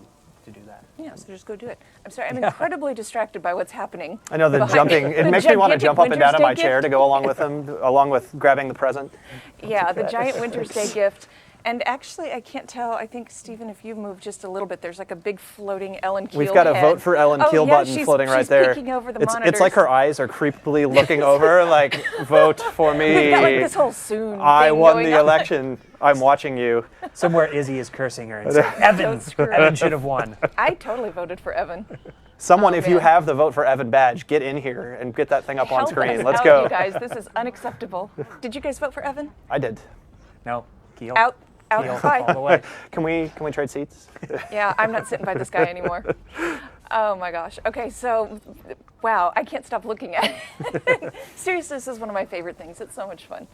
that. Yeah, so just go do it. I'm sorry, I'm incredibly distracted by what's happening. I know the jumping, it makes me want to jump up and down in my chair to go along with him, along with grabbing the present. Yeah, the giant Winter's Day gift. And actually, I can't tell. I think, Stephen, if you move just a little bit, there's like a big floating Ellen Keel We've got head. a vote for Ellen Keel button floating right there. She's peeking over the monitors. It's like her eyes are creepily looking over, like, vote for me. We've got like this whole soon I thing won going the on. election. I'm watching you. Somewhere Izzy is cursing her and saying, Evan should have won. I totally voted for Evan. Someone, if you have the vote for Evan badge, get in here and get that thing up on screen. Let's out, go. You guys, this is unacceptable. Did you guys vote for Evan? I did. No, Keel. Out. Keel, Bye. all the way. Can we trade seats? Yeah, I'm not sitting by this guy anymore. Oh my gosh. Okay, so, wow, I can't stop looking at it. Seriously, this is one of my favorite things. It's so much fun.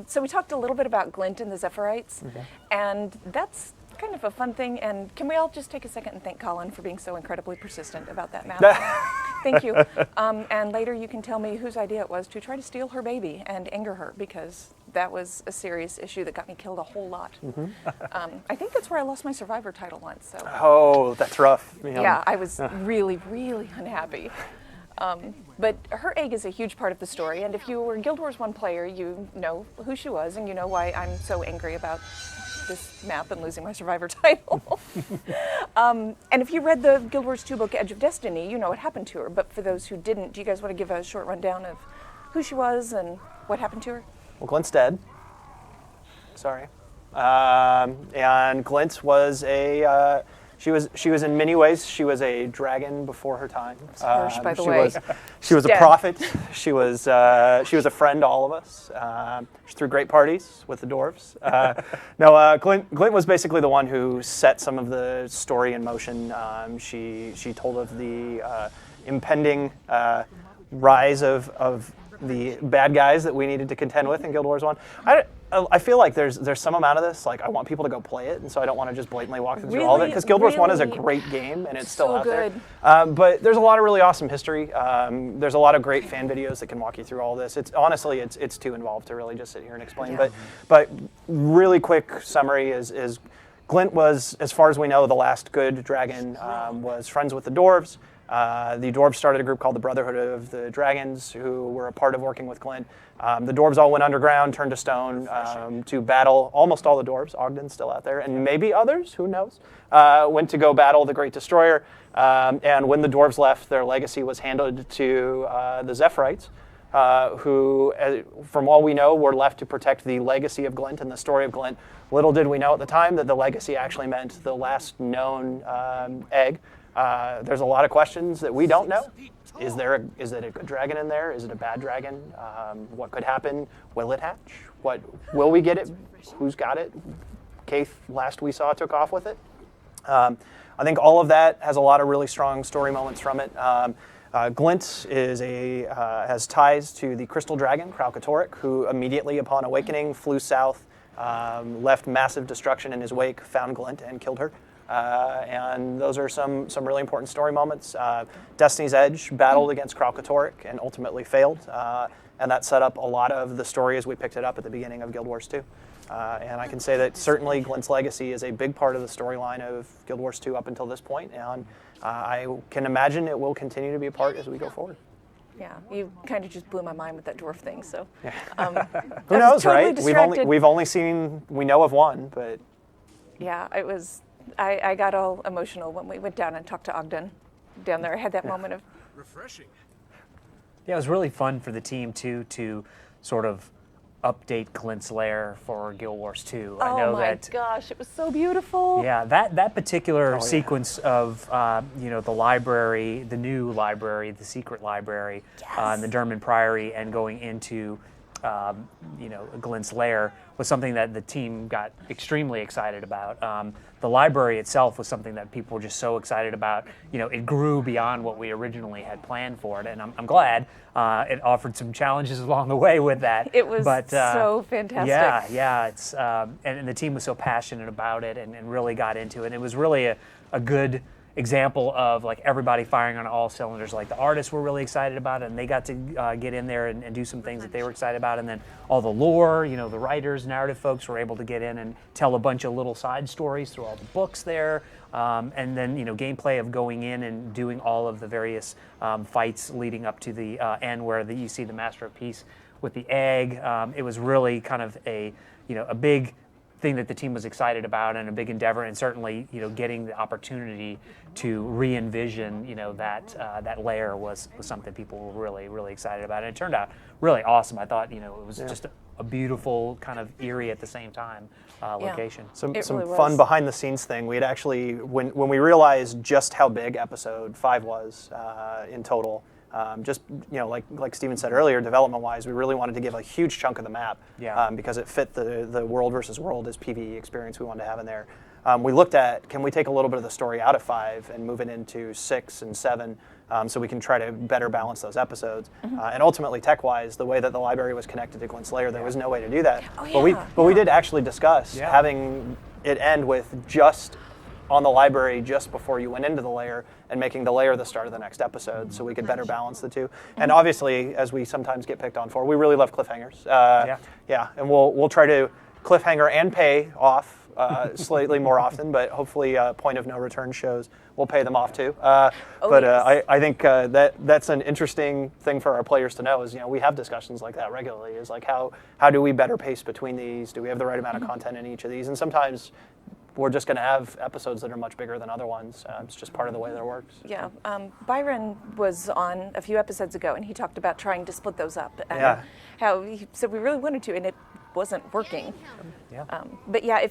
So we talked a little bit about Glint and the Zephyrhites, and that's kind of a fun thing. And can we all just take a second and thank Colin for being so incredibly persistent about that map? Thank you. And later you can tell me whose idea it was to try to steal her baby and anger her, because that was a serious issue that got me killed a whole lot. I think that's where I lost my Survivor title once. So. Oh, that's rough. Yeah, I was really, really unhappy. But her egg is a huge part of the story, and if you were Guild Wars 1 player, you know who she was, and you know why I'm so angry about this map and losing my Survivor title. And if you read the Guild Wars 2 book, Edge of Destiny, you know what happened to her. But for those who didn't, do you guys want to give a short rundown of who she was and what happened to her? Well, Glint's dead. Sorry. And Glint was a... She was in many ways, she was a dragon before her time. Harsh, by the way. She was a Dead. prophet. She was a friend to all of us. She threw great parties with the dwarves. Glint was basically the one who set some of the story in motion. She told of the impending rise of the bad guys that we needed to contend with in Guild Wars 1. I feel like there's some amount of this, like I want people to go play it, and so I don't want to just blatantly walk through all of it, because Guild Wars 1 is a great game, and it's still so out good. there. But there's a lot of really awesome history. There's a lot of great fan videos that can walk you through all this. It's too involved to really just sit here and explain. Yeah. But really quick summary is Glint was, as far as we know, the last good dragon, was friends with the dwarves. The dwarves started a group called the Brotherhood of the Dragons, who were a part of working with Glint. The dwarves all went underground, turned to stone, to battle almost all the dwarves. Ogden's still out there, and maybe others, who knows, went to go battle the Great Destroyer. And when the dwarves left, their legacy was handed to the Zephyrites, who, from all we know, were left to protect the legacy of Glint and the story of Glint. Little did we know at the time that the legacy actually meant the last known egg. There's a lot of questions that we don't know. Is it a good dragon in there? Is it a bad dragon? What could happen? Will it hatch? Will we get it? Who's got it? Kaith, last we saw, took off with it. I think all of that has a lot of really strong story moments from it. Glint has ties to the crystal dragon, Kralkatorrik, who immediately upon awakening flew south, left massive destruction in his wake, found Glint and killed her. And those are some really important story moments. Destiny's Edge battled against Kralkatorrik and ultimately failed, and that set up a lot of the story as we picked it up at the beginning of Guild Wars 2. And I can say that certainly Glint's legacy is a big part of the storyline of Guild Wars 2 up until this point, and I can imagine it will continue to be a part as we go forward. Yeah, you kind of just blew my mind with that dwarf thing. So who knows, totally right? We've only seen, we know of one, but yeah, it was. I got all emotional when we went down and talked to Ogden down there. I had that moment of refreshing. Yeah, it was really fun for the team too to sort of update Glint's Lair for Guild Wars 2. I know my gosh, it was so beautiful. Yeah, that particular sequence of the library, the new library, the secret library, in the Derman Priory, and going into Glint's Lair was something that the team got extremely excited about. The library itself was something that people were just so excited about. It grew beyond what we originally had planned for it, and I'm glad it offered some challenges along the way with that. It was so fantastic. Yeah. It's and the team was so passionate about it and really got into it. It was really a good example of like everybody firing on all cylinders. Like the artists were really excited about it, and they got to get in there and do some things that they were excited about. And then all the lore, the writers, narrative folks were able to get in and tell a bunch of little side stories through all the books there. And then gameplay of going in and doing all of the various fights leading up to the end where you see the Master of Peace with the egg. It was really kind of a big thing that the team was excited about and a big endeavor, and certainly getting the opportunity to re-envision that lair was something people were really excited about, and it turned out really awesome. I thought it was just a beautiful, kind of eerie at the same time location. Some really fun was. behind the scenes thing. We had actually, when we realized just how big episode 5 was in total, like Steven said earlier, development-wise, we really wanted to give a huge chunk of the map because it fit the world versus world as PvE experience we wanted to have in there. We looked at, can we take a little bit of the story out of 5 and move it into 6 and 7 so we can try to better balance those episodes. And ultimately, tech-wise, the way that the library was connected to Glint's Lair, there was no way to do that. But we did actually discuss having it end with just on the library just before you went into the lair, and making the lair the start of the next episode, so we could better balance the two. And obviously, as we sometimes get picked on for, we really love cliffhangers. And we'll try to cliffhanger and pay off slightly more often, but hopefully point of no return shows will pay them off too. Yes. I think that's an interesting thing for our players to know is, we have discussions like that regularly, is like how do we better pace between these? Do we have the right amount of content in each of these? And sometimes we're just going to have episodes that are much bigger than other ones. It's just part of the way that it works. Yeah, Byron was on a few episodes ago, and he talked about trying to split those up, and how he said we really wanted to, and it wasn't working. Yeah. But yeah,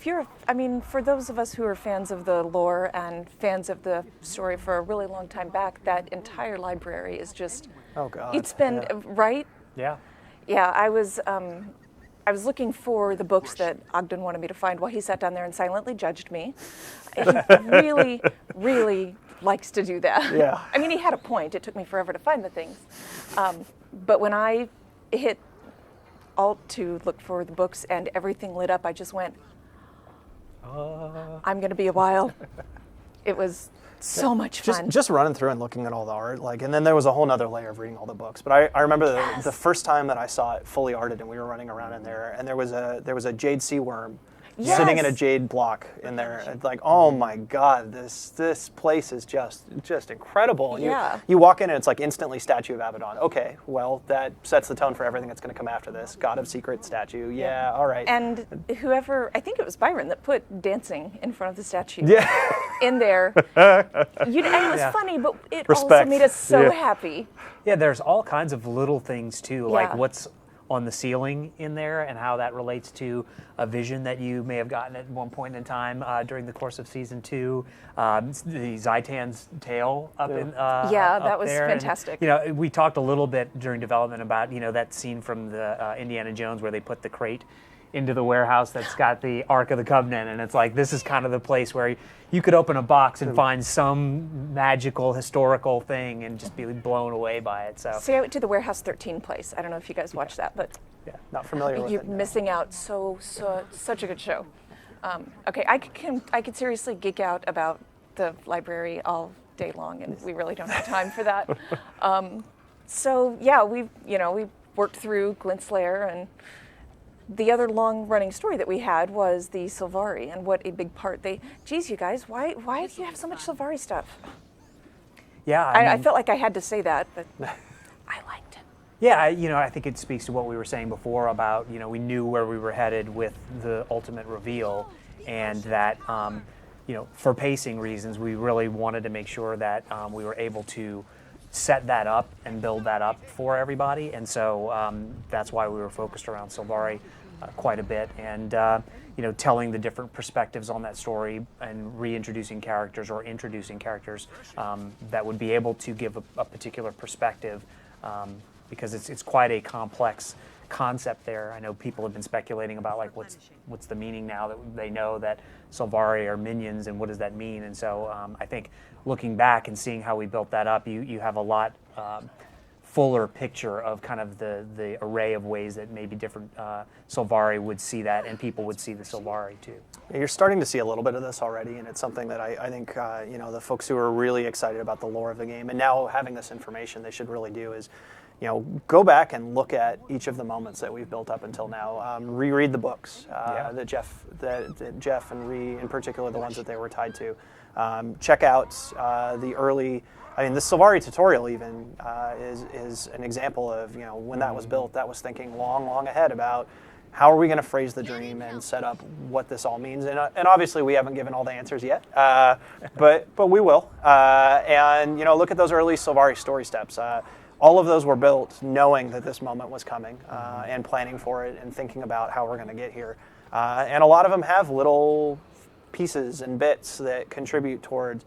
for those of us who are fans of the lore and fans of the story for a really long time back, that entire library is just, oh God, it's been, right? Yeah. Yeah, I was looking for the books that Ogden wanted me to find while he sat down there and silently judged me. He really, really likes to do that. Yeah. I mean, he had a point. It took me forever to find the things. But when I hit Alt to look for the books and everything lit up, I just went, I'm going to be a while. It was so much fun. Just running through and looking at all the art, and then there was a whole nother layer of reading all the books. But I remember the first time that I saw it fully arted, and we were running around in there, and there was a jade sea worm sitting in a jade block in there. It's like, oh my God, this place is just incredible. And you walk in and it's like instantly Statue of Abaddon. Okay, well that sets the tone for everything that's going to come after this. God of Secret statue. Yeah, all right. And whoever, I think it was Byron that put dancing in front of the statue. Yeah. In there. And it was funny, but it also made us so happy. Yeah, there's all kinds of little things too, like what's on the ceiling in there and how that relates to a vision that you may have gotten at one point in time during the course of season 2. The Zaitan's tail up in that was there. fantastic. And, we talked a little bit during development about that scene from the Indiana Jones where they put the crate into the warehouse that's got the Ark of the Covenant, and it's like this is kind of the place where you could open a box and find some magical historical thing and just be blown away by it. So see, I went to the Warehouse 13 place. I don't know if you guys watched that, but not familiar with it. You're missing out. Such a good show. Okay, I could seriously geek out about the library all day long, and we really don't have time for that. We worked through Glint's Lair, and the other long-running story that we had was the Sylvari, and what a big part geez, you guys, why do you have so much Sylvari stuff? Yeah, I felt like I had to say that, but I liked it. Yeah, I think it speaks to what we were saying before about, we knew where we were headed with the ultimate reveal, and that, for pacing reasons, we really wanted to make sure that we were able to set that up and build that up for everybody, and so that's why we were focused around Sylvari quite a bit, and telling the different perspectives on that story and reintroducing characters or introducing characters that would be able to give a particular perspective, because it's quite a complex concept there. I know people have been speculating about like what's the meaning now that they know that Sylvari are minions, and what does that mean? And so I think looking back and seeing how we built that up, you have a lot fuller picture of kind of the array of ways that maybe different Sylvari would see that, and people would see the Sylvari too. You're starting to see a little bit of this already, and it's something that I think the folks who are really excited about the lore of the game and now having this information, they should really do is go back and look at each of the moments that we've built up until now. Reread the books that Jeff and Ree, in particular, the ones that they were tied to. Check out the early. I mean, the Sylvari tutorial even is an example of when that was built. That was thinking long ahead about how are we going to phrase the dream and set up what this all means. And obviously we haven't given all the answers yet, but we will. And look at those early Sylvari story steps. All of those were built knowing that this moment was coming and planning for it and thinking about how we're going to get here. And a lot of them have little pieces and bits that contribute towards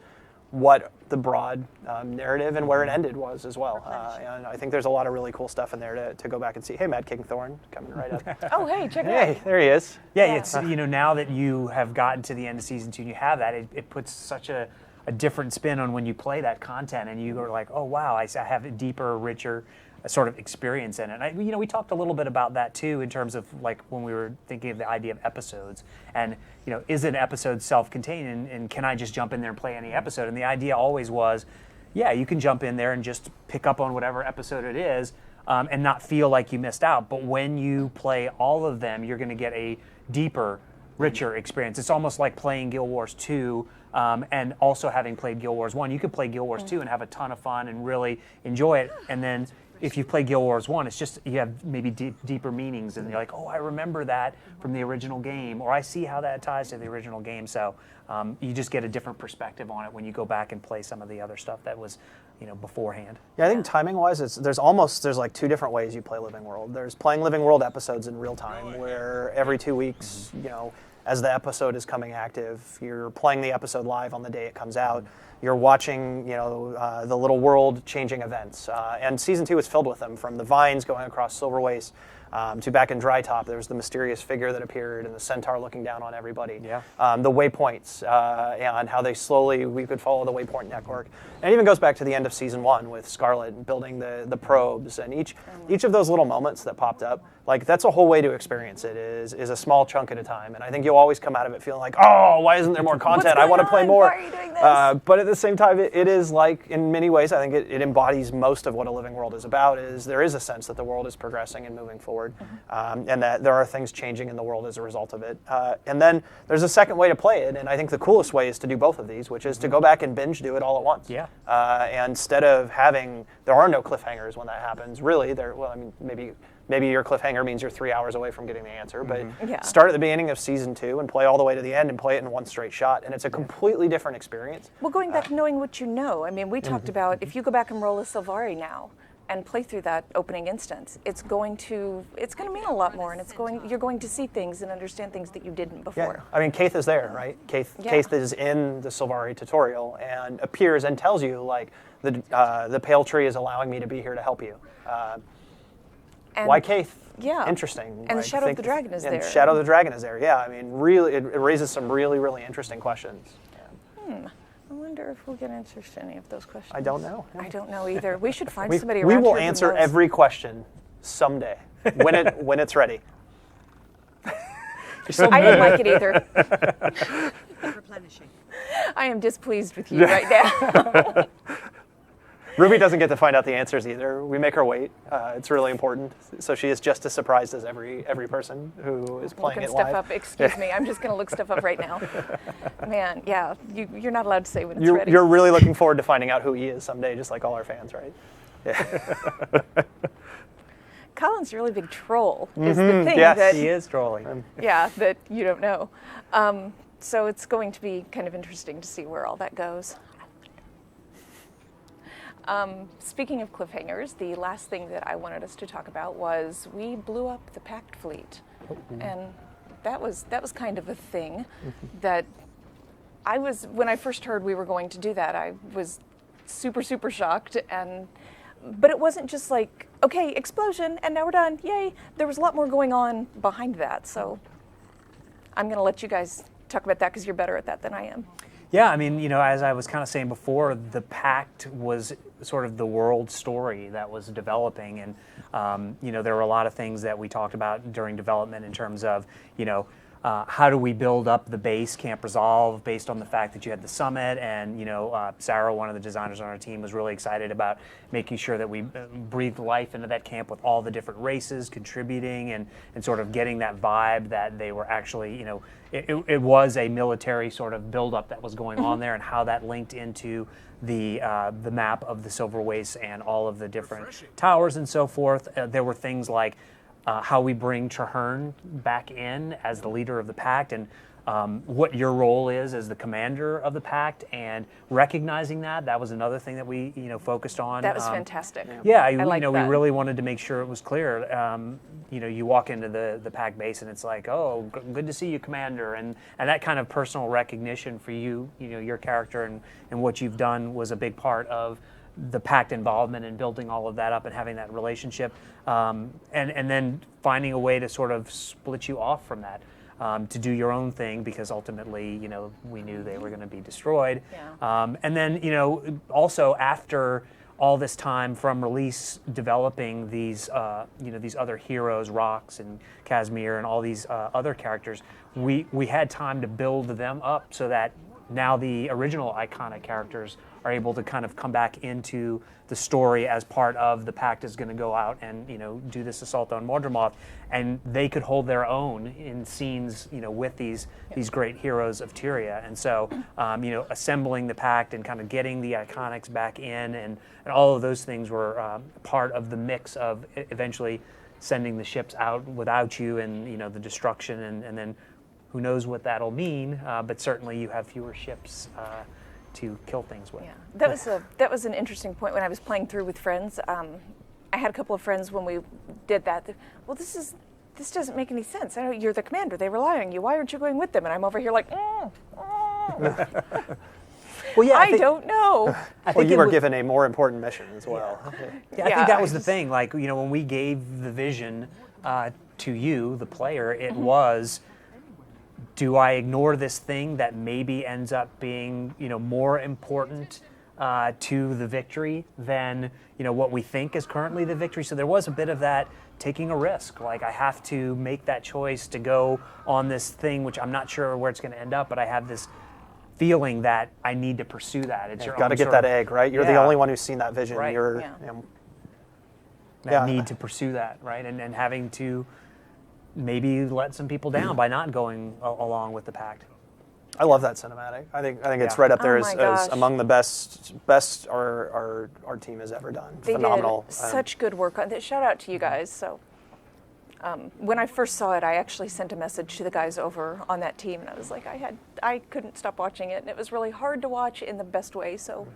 what the broad narrative and where it ended was as well. And I think there's a lot of really cool stuff in there to go back and see. Hey, Mad King Thorn coming right up. Oh, hey, check it out. Hey, there he is. Yeah, it's now that you have gotten to the end of season 2 and you have that, it puts such a different spin on when you play that content, and you are like, oh wow, I have a deeper, richer sort of experience in it. And we talked a little bit about that too in terms of like when we were thinking of the idea of episodes, and is an episode self-contained, and can I just jump in there and play any episode? And the idea always was, yeah, you can jump in there and just pick up on whatever episode it is, and not feel like you missed out. But when you play all of them, you're going to get a deeper, richer experience. It's almost like playing Guild Wars 2 and also having played Guild Wars 1. You could play Guild Wars 2 and have a ton of fun and really enjoy it. And then if you play Guild Wars 1, it's just you have maybe deeper meanings, and you're like, oh, I remember that from the original game, or I see how that ties to the original game. So you just get a different perspective on it when you go back and play some of the other stuff that was, beforehand. Yeah, I think timing-wise, there's like two different ways you play Living World. There's playing Living World episodes in real time, where every 2 weeks, as the episode is coming active, you're playing the episode live on the day it comes out. You're watching, the little world-changing events, and season 2 is filled with them. From the vines going across Silver Waste to back in Dry Top, there was the mysterious figure that appeared, and the centaur looking down on everybody. Yeah. The waypoints and how we could follow the waypoint network. And it even goes back to the end of season 1 with Scarlet and building the probes, and each of those little moments that popped up. Like, that's a whole way to experience it, is a small chunk at a time. And I think you'll always come out of it feeling like, oh, why isn't there more content? I want to play more. Why are you doing this? But at the same time, it is like, in many ways, I think it embodies most of what a Living World is about, is there is a sense that the world is progressing and moving forward, and that there are things changing in the world as a result of it. And then there's a second way to play it, and I think the coolest way is to do both of these, which is to go back and binge do it all at once. Yeah. And instead of there are no cliffhangers when that happens, really. Maybe your cliffhanger means you're 3 hours away from getting the answer, but start at the beginning of season 2 and play all the way to the end and play it in one straight shot, and it's a completely different experience. Well, going back knowing what you know, I mean, we talked about if you go back and roll a Sylvari now and play through that opening instance, it's going to mean a lot more, and you're going to see things and understand things that you didn't before. Yeah. I mean, Kaith is there, right? Kaith is in the Sylvari tutorial and appears and tells you, like, the Pale Tree is allowing me to be here to help you. Why Kaith? Yeah. Interesting. And Shadow of the Dragon is there. Shadow of the Dragon is there, yeah. I mean, really, it raises some really, really interesting questions. Yeah. I wonder if we'll get answers to any of those questions. I don't know. I don't know either. We should find somebody around here We will who answer knows. every question someday, when it's ready. I didn't like it either. Replenishing. I am displeased with you right now. Ruby doesn't get to find out the answers either. We make her wait. It's really important. So she is just as surprised as every person who is playing Looking it stuff live. up. Excuse me. I'm just going to look stuff up right now. Man, yeah. You're not allowed to say when it's ready. You're really looking forward to finding out who he is someday, just like all our fans, right? Yeah. Colin's a really big troll is the thing. Yes, that, He is trolling. Yeah, that you don't know. So it's going to be kind of interesting to see where all that goes. Speaking of cliffhangers, the last thing that I wanted us to talk about was we blew up the Pact Fleet, and that was kind of a thing that when I first heard we were going to do that, I was super shocked, but it wasn't just like, okay, explosion and now we're done, yay. There was a lot more going on behind that, so I'm going to let you guys talk about that because you're better at that than I am. Yeah, I mean, as I was kind of saying before, the Pact was sort of the world story that was developing, and there were a lot of things that we talked about during development in terms of, how do we build up the base Camp Resolve based on the fact that you had the summit, and Sarah, one of the designers on our team, was really excited about making sure that we breathed life into that camp with all the different races contributing and sort of getting that vibe that they were actually, it was a military sort of buildup that was going on there, and how that linked into the map of the Silver Waste and all of the different towers and so forth. There were things like how we bring Traherne back in as the leader of the Pact, and what your role is as the commander of the Pact, and recognizing that was another thing that we focused on. That was fantastic. Yeah, I like we that. really wanted to make sure it was clear. You walk into the Pact base and it's like, oh, good to see you, Commander, and that kind of personal recognition for you, your character and what you've done was a big part of the Pact involvement and building all of that up and having that relationship, and then finding a way to sort of split you off from that, to do your own thing, because ultimately, we knew they were going to be destroyed. Yeah. And then, also after all this time from release, developing these, these other heroes, Rox and Casimir and all these other characters, we had time to build them up so that now the original iconic characters are able to kind of come back into the story as part of the Pact is going to go out and do this assault on Mordramoth, and they could hold their own in scenes with these great heroes of Tyria. And so assembling the Pact and kind of getting the iconics back in and all of those things were part of the mix of eventually sending the ships out without you and the destruction and then who knows what that'll mean, but certainly you have fewer ships to kill things with. Yeah, that was an interesting point when I was playing through with friends. I had a couple of friends when we did that. Well, this doesn't make any sense. I know you're the commander. They rely on you. Why aren't you going with them? And I'm over here like, Well, yeah, I don't know. Well, you were given a more important mission as well. Yeah, I think that was the thing. Like, when we gave the vision to you, the player, it was, do I ignore this thing that maybe ends up being, more important to the victory than, what we think is currently the victory? So there was a bit of that taking a risk. Like, I have to make that choice to go on this thing, which I'm not sure where it's going to end up, but I have this feeling that I need to pursue that. It's You've got to get that egg, right? You're the only one who's seen that vision. Right. You're, that need to pursue that, right? And having to maybe let some people down by not going along with the Pact. I love that cinematic. I think it's right up there as among the best our team has ever done. They Phenomenal. did such good work on this. Shout out to you guys. So when I first saw it, I actually sent a message to the guys over on that team, and I was like, I couldn't stop watching it, and it was really hard to watch in the best way. So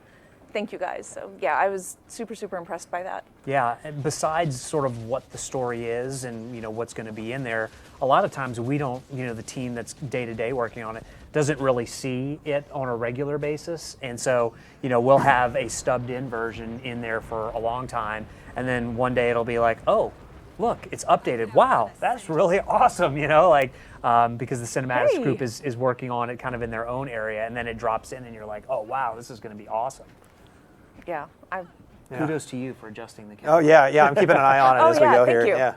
thank you guys. So yeah, I was super, super impressed by that. Yeah, and besides sort of what the story is and what's going to be in there, a lot of times we don't, the team that's day to day working on it doesn't really see it on a regular basis, and so we'll have a stubbed in version in there for a long time, and then one day it'll be like, oh, look, it's updated. Wow, that's really awesome, because the cinematics group is working on it kind of in their own area, and then it drops in and you're like, oh wow, this is going to be awesome. Yeah, kudos to you for adjusting the camera. Oh yeah, I'm keeping an eye on it as we go here. You. Yeah.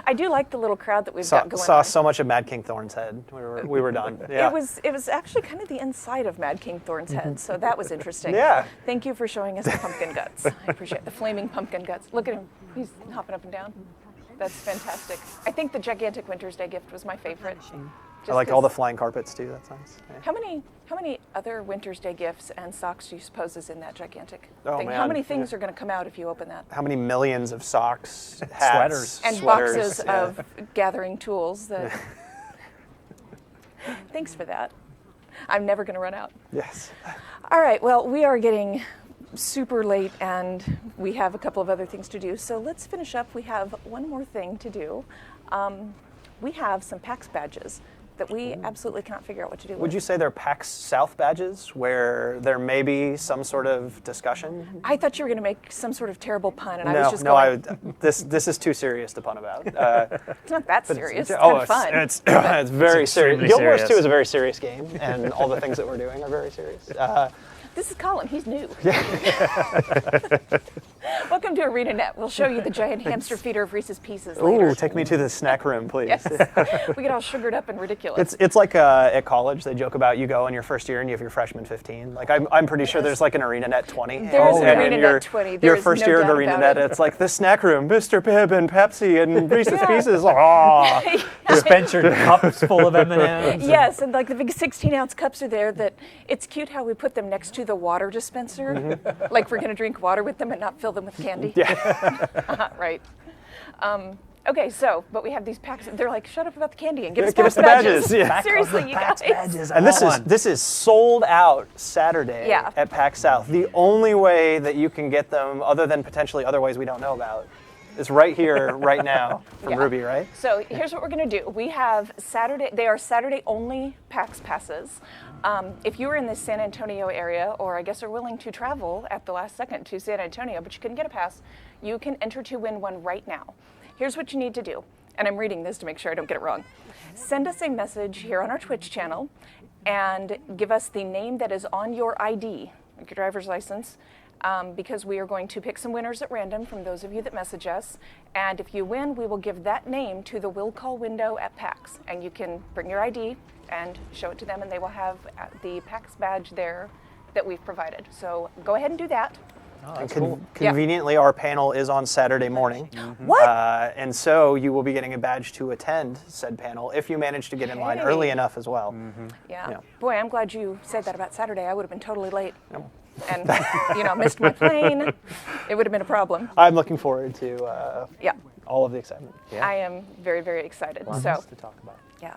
I do like the little crowd that we've got going saw on. so much of Mad King Thorn's head. We were done. Yeah. It was actually kind of the inside of Mad King Thorn's head, so that was interesting. Yeah. Thank you for showing us the pumpkin guts. I appreciate the flaming pumpkin guts. Look at him. He's hopping up and down. That's fantastic. I think the gigantic Winter's Day gift was my favorite. I like all the flying carpets too. That's nice. Yeah. How many other Winter's Day gifts and socks do you suppose is in that gigantic thing? Man. How many things are going to come out if you open that? How many millions of socks, hats, and sweaters, boxes of gathering tools that Thanks for that. I'm never going to run out. Yes. All right, well, we are getting super late and we have a couple of other things to do, so let's finish up. We have one more thing to do. We have some PAX badges that we absolutely cannot figure out what to do with. Would you say they're PAX South badges where there may be some sort of discussion? I thought you were going to make some sort of terrible pun, and no, I was just going... No, this is too serious to pun about. It's not that serious. It's kind of fun. It's very serious. Guild Wars 2 serious. is a very serious game, and all the things that we're doing are very serious. This is Colin. He's new. Welcome to ArenaNet. We'll show you the giant hamster feeder of Reese's Pieces later. Ooh, take me to the snack room, please. Yes. We get all sugared up and ridiculous. It's like at college, they joke about you go in your first year and you have your freshman 15. Like I'm pretty sure there's like an ArenaNet 20. There's an ArenaNet 20. Your first year at ArenaNet, it's like the snack room, Mr. Pibb and Pepsi and Reese's Pieces. Oh. Dispenser cups full of M&Ms. Yes, and like the big 16-ounce cups are there. That it's cute how we put them next to the water dispenser, like we're going to drink water with them and not fill them with candy. Yeah. Right. Okay, so, but we have these packs. They're like, shut up about the candy and give us Give us PAX the badges. badges, yeah. Seriously, you guys. Badges, And this is sold out Saturday at PAX South. The only way that you can get them, other than potentially other ways we don't know about, is right here, right now from Ruby, right? So here's what we're going to do. We have Saturday. They are Saturday only PAX passes. If you are in the San Antonio area, or I guess are willing to travel at the last second to San Antonio, but you couldn't get a pass, you can enter to win one right now. Here's what you need to do, and I'm reading this to make sure I don't get it wrong. Send us a message here on our Twitch channel and give us the name that is on your ID, like your driver's license, because we are going to pick some winners at random from those of you that message us. And if you win, we will give that name to the will call window at PAX. And you can bring your ID and show it to them, and they will have the PAX badge there that we've provided. So go ahead and do that. Oh, And that's cool. conveniently, our panel is on Saturday morning. What? And so you will be getting a badge to attend said panel if you manage to get in line early Hey. enough as well. Yeah. Yeah. Boy, I'm glad you said that about Saturday. I would have been totally late. And, missed my plane. It would have been a problem. I'm looking forward to Yeah. all of the excitement. I am very, very excited. So, to talk about. yeah.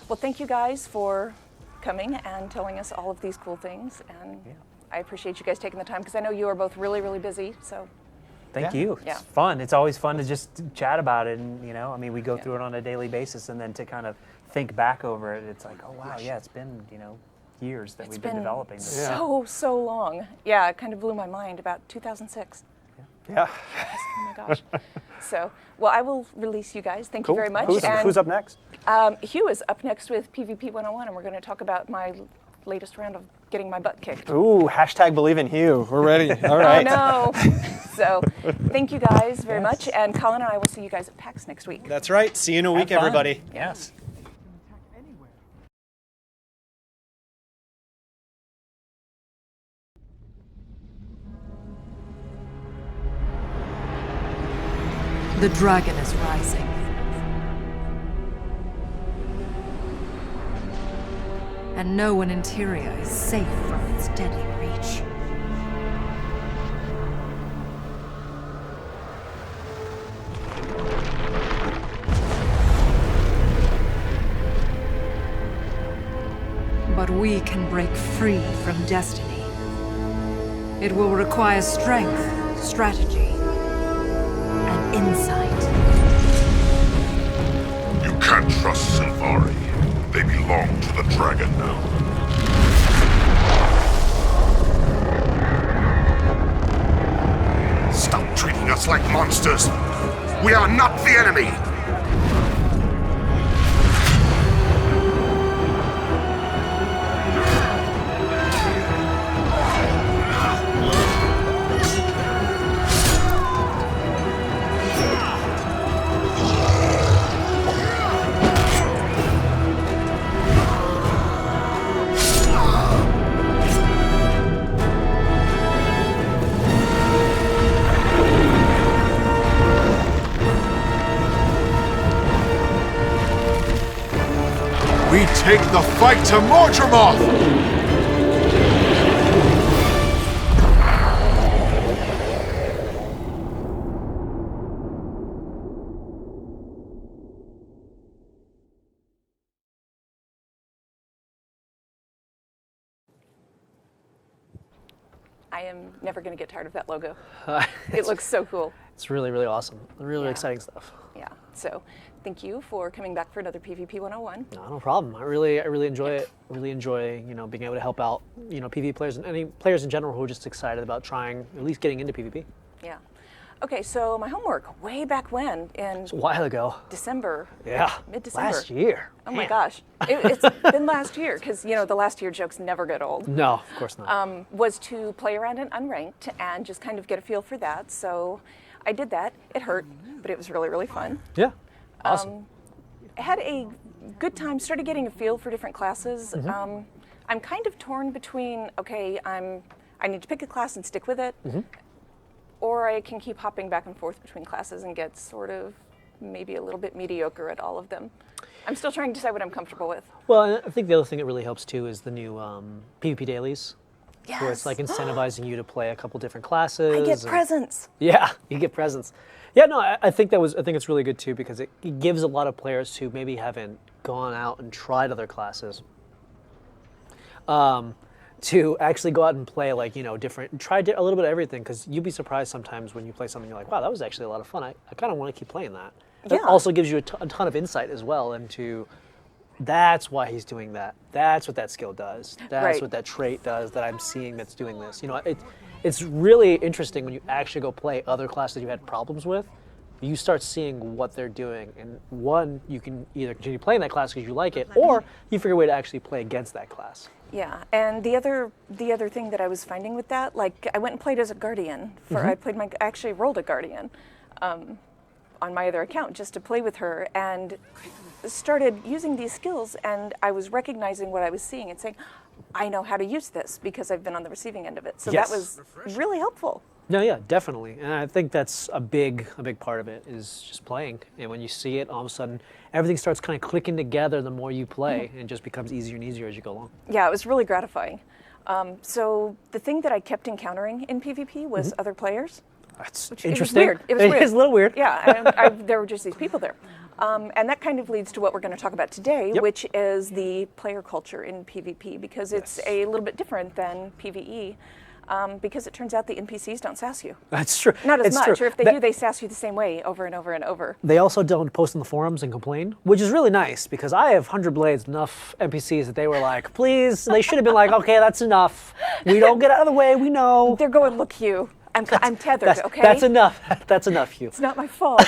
Well, thank you guys for coming and telling us all of these cool things. And I appreciate you guys taking the time because I know you are both really, really busy. So, Thank Yeah. you. Yeah. It's fun. It's always fun to just chat about it. And, we go through it on a daily basis, and then to kind of think back over it, it's like, oh, wow, yeah, it's been, years that we've been developing this. so long. Yeah, it kind of blew my mind about 2006. Yeah. Oh my gosh. So, well, I will release you guys. Thank you very much. Who's up next? Hugh is up next with PvP 101, and we're going to talk about my latest round of getting my butt kicked. Ooh, hashtag believe in Hugh. We're ready. All right. Oh no. So, thank you guys very much, and Colin and I will see you guys at PAX next week. That's right. See you in a week, Have fun. everybody. Yes. The dragon is rising. And no one in Tyria is safe from its deadly reach. But we can break free from destiny. It will require strength, strategy, and insight. You can't trust Sylvari. They belong to the dragon now. Stop treating us like monsters! We are not the enemy! We take the fight to Mordremoth! I am never going to get tired of that logo. It looks so cool. It's really, really awesome. Really exciting stuff. Yeah. So, thank you for coming back for another PvP 101. No problem. I really enjoy it. Really enjoy, being able to help out, PvP players and any players in general who are just excited about trying, at least getting into PvP. Yeah. Okay, so my homework way back when in It's a while ago. December. Yeah. Mid-December. Last year. Oh my Man. gosh. It's been last year because, the last year jokes never get old. No, of course not. Was to play around in Unranked and just kind of get a feel for that. So I did that. It hurt, but it was really, really fun. Yeah. Awesome. I had a good time, started getting a feel for different classes. I'm kind of torn between, okay, I need to pick a class and stick with it, or I can keep hopping back and forth between classes and get sort of maybe a little bit mediocre at all of them. I'm still trying to decide what I'm comfortable with. Well, I think the other thing that really helps too is the new PvP dailies. Yes. Where it's like incentivizing you to play a couple different classes. I get and- presents. Yeah, you get presents. Yeah, no, I think it's really good too because it gives a lot of players who maybe haven't gone out and tried other classes to actually go out and play different, try a little bit of everything because you'd be surprised sometimes when you play something you're like, wow, that was actually a lot of fun. I kind of want to keep playing that. Yeah. It also gives you a ton of insight as well into that's why he's doing that. That's what that skill does. That's Right. what that trait does that I'm seeing that's doing this. It's really interesting when you actually go play other classes you had problems with. You start seeing what they're doing, and one, you can either continue playing that class because you like it, or you figure a way to actually play against that class. Yeah, and the other thing that I was finding with that, like I went and played as a guardian. I actually rolled a guardian on my other account just to play with her, and started using these skills, and I was recognizing what I was seeing and saying, I know how to use this because I've been on the receiving end of it. So Yes. that was really helpful. No, yeah, definitely, and I think that's a big part of it is just playing. And when you see it, all of a sudden, everything starts kind of clicking together. The more you play, and it just becomes easier and easier as you go along. Yeah, it was really gratifying. So the thing that I kept encountering in PvP was other players. That's Which interesting. It was weird. It was weird. It is a little weird. Yeah, there were just these people there. And that kind of leads to what we're going to talk about today, Yep. which is the player culture in PvP, because it's a little bit different than PvE, because it turns out the NPCs don't sass you. That's true. Not as It's much, true. or if they do, they sass you the same way over and over and over. They also don't post in the forums and complain, which is really nice because I have 100 Blades enough NPCs that they were like, please, they should have been like, okay, that's enough. We don't get out of the way, we know. They're going, look, Hugh, I'm tethered, okay? That's enough. That's enough, Hugh. It's not my fault.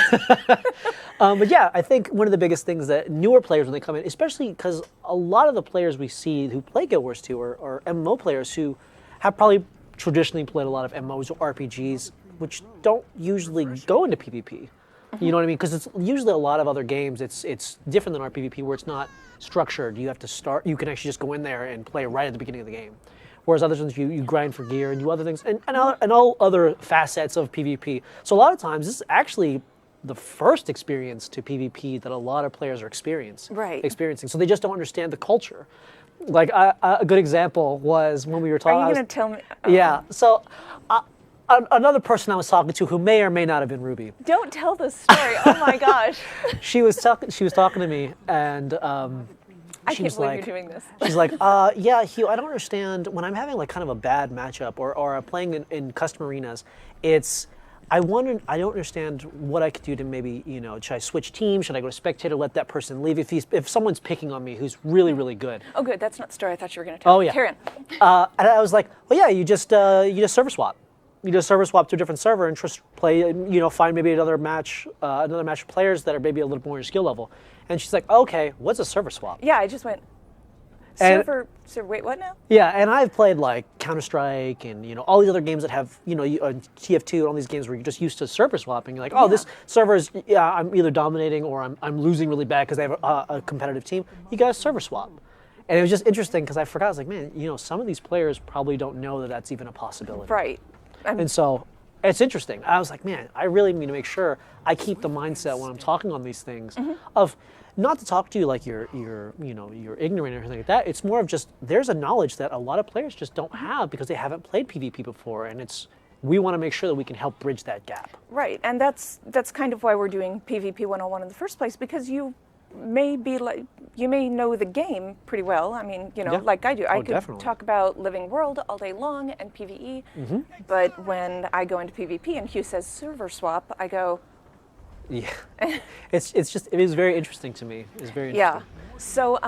But yeah, I think one of the biggest things that newer players when they come in, especially because a lot of the players we see who play Guild Wars 2 are MMO players who have probably traditionally played a lot of MMOs or RPGs, which don't usually go into PvP. You know what I mean? Because it's usually a lot of other games. It's different than our PvP where it's not structured. You have to start. You can actually just go in there and play right at the beginning of the game. Whereas other ones you grind for gear and do other things and all other facets of PvP. So a lot of times this is actually the first experience to PvP that a lot of players are experiencing. So they just don't understand the culture. Like a good example was when we were talking. Are you going to tell me? Yeah. So another person I was talking to who may or may not have been Ruby. Don't tell this story. Oh my gosh. She was talking to me, and I she can't was believe like, you're doing this. she's like, yeah, Hugh, I don't understand when I'm having like kind of a bad matchup or I'm playing in custom arenas. I don't understand what I could do to maybe, should I switch teams? Should I go to spectator, let that person leave if someone's picking on me who's really, really good? Oh, good. That's not the story I thought you were going to tell. Oh, yeah. Carry on. And I was like, well, yeah, you just server swap. You just server swap to a different server and just play, find maybe another match of players that are maybe a little more your skill level. And she's like, okay, what's a server swap? Yeah, I just went, And- wait, what now? Yeah, and I've played like Counter-Strike and all these other games that have TF2 and all these games where you're just used to server swapping. You're like, oh, this server is I'm either dominating or I'm losing really bad because they have a competitive team. You guys server swap, and it was just interesting because I forgot. I was like, man, some of these players probably don't know that that's even a possibility. Right. And so it's interesting. I was like, man, I really need to make sure I keep the mindset when I'm talking on these things of not to talk to you like you're ignorant or anything like that. It's more of just there's a knowledge that a lot of players just don't have because they haven't played PvP before, and we want to make sure that we can help bridge that gap. Right, and that's kind of why we're doing PvP 101 in the first place, because you may know the game pretty well. I mean, like I do. I could definitely. talk about Living World all day long and PvE, but when I go into PvP and Hugh says server swap, I go, Yeah, it is very interesting to me. It's very interesting. yeah. So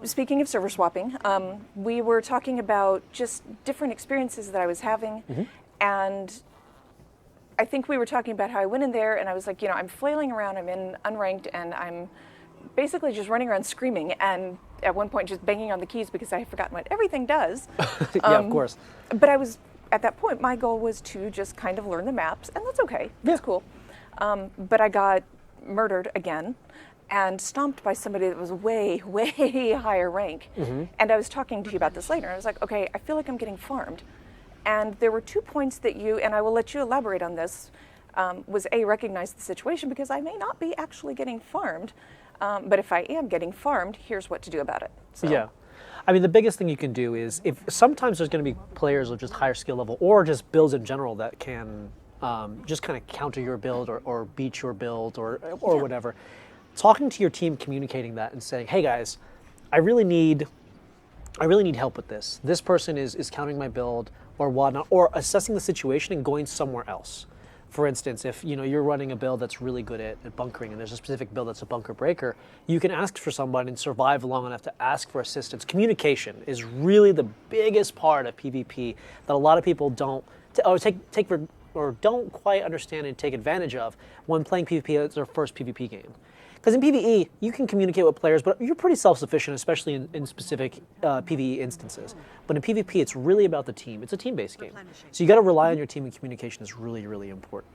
speaking of server swapping, we were talking about just different experiences that I was having, and I think we were talking about how I went in there and I was like, I'm flailing around, I'm in Unranked, and I'm basically just running around screaming, and at one point just banging on the keys because I had forgotten what everything does. Yeah, of course. But at that point, my goal was to just kind of learn the maps, and that's okay. That's cool. But I got murdered again and stomped by somebody that was way, way higher rank. And I was talking to you about this later. I was like, okay, I feel like I'm getting farmed. And there were 2 points that and I will let you elaborate on this, was A, recognize the situation because I may not be actually getting farmed. But if I am getting farmed, here's what to do about it. So. Yeah. I mean, the biggest thing you can do is if sometimes there's going to be players with just higher skill level or just builds in general that can just kind of counter your build or beat your build or whatever. Talking to your team, communicating that and saying, hey guys, I really need help with this. This person is countering my build or whatnot, or assessing the situation and going somewhere else. For instance, if you're running a build that's really good at bunkering and there's a specific build that's a bunker breaker, you can ask for someone and survive long enough to ask for assistance. Communication is really the biggest part of PvP that a lot of people don't don't quite understand and take advantage of when playing PvP as their first PvP game. Because in PvE, you can communicate with players, but you're pretty self-sufficient, especially in specific PvE instances. But in PvP, it's really about the team. It's a team-based game. So you got to rely on your team, and communication is really, really important.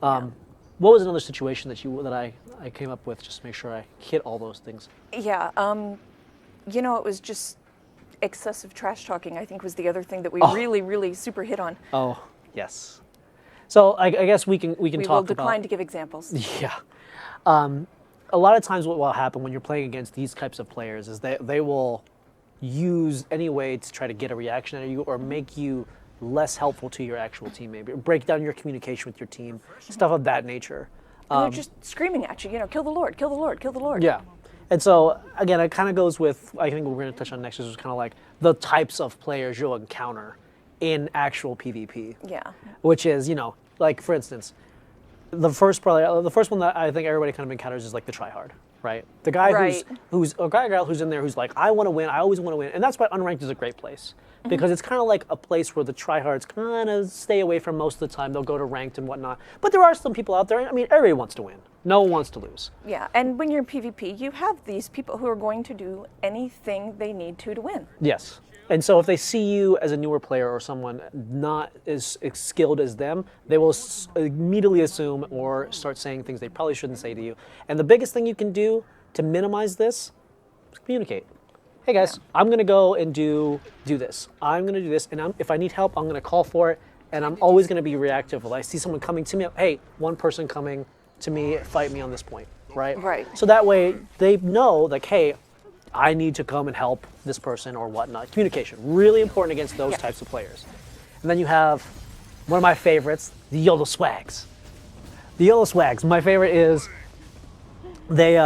What was another situation that I came up with just to make sure I hit all those things? Yeah, it was just, excessive trash talking, I think, was the other thing that we really super hit on. Oh, yes. So I guess we can We talk will about. decline to give examples. Yeah. A lot of times what will happen when you're playing against these types of players is they will use any way to try to get a reaction out of you or make you less helpful to your actual team, maybe, or break down your communication with your team, stuff of that nature. And they're just screaming at you, kill the Lord, kill the Lord, kill the Lord. Yeah. And so, again, it kind of goes with, I think what we're going to touch on next is kind of like the types of players you'll encounter in actual PvP. Yeah. Which is, like, for instance, the first one that I think everybody kind of encounters is like the tryhard, right? The guy who's a guy or girl who's in there who's like, I want to win, I always want to win. And that's why Unranked is a great place. Because it's kind of like a place where the tryhards kind of stay away from most of the time. They'll go to ranked and whatnot. But there are some people out there, I mean, everybody wants to win. No one wants to lose. Yeah, and when you're in PvP, you have these people who are going to do anything they need to win. Yes. And so if they see you as a newer player or someone not as skilled as them, they will immediately assume or start saying things they probably shouldn't say to you. And the biggest thing you can do to minimize this is communicate. Hey guys, I'm going to go and do this. I'm going to do this, and if I need help, I'm going to call for it, and I'm always going to be reactive. If I see someone coming to me, hey, one person coming to me, fight me on this point, right? Right. So that way they know, like, hey, I need to come and help this person or whatnot. Communication, really important against those types of players. And then you have one of my favorites, the YOLO Swags. The YOLO Swags, my favorite is they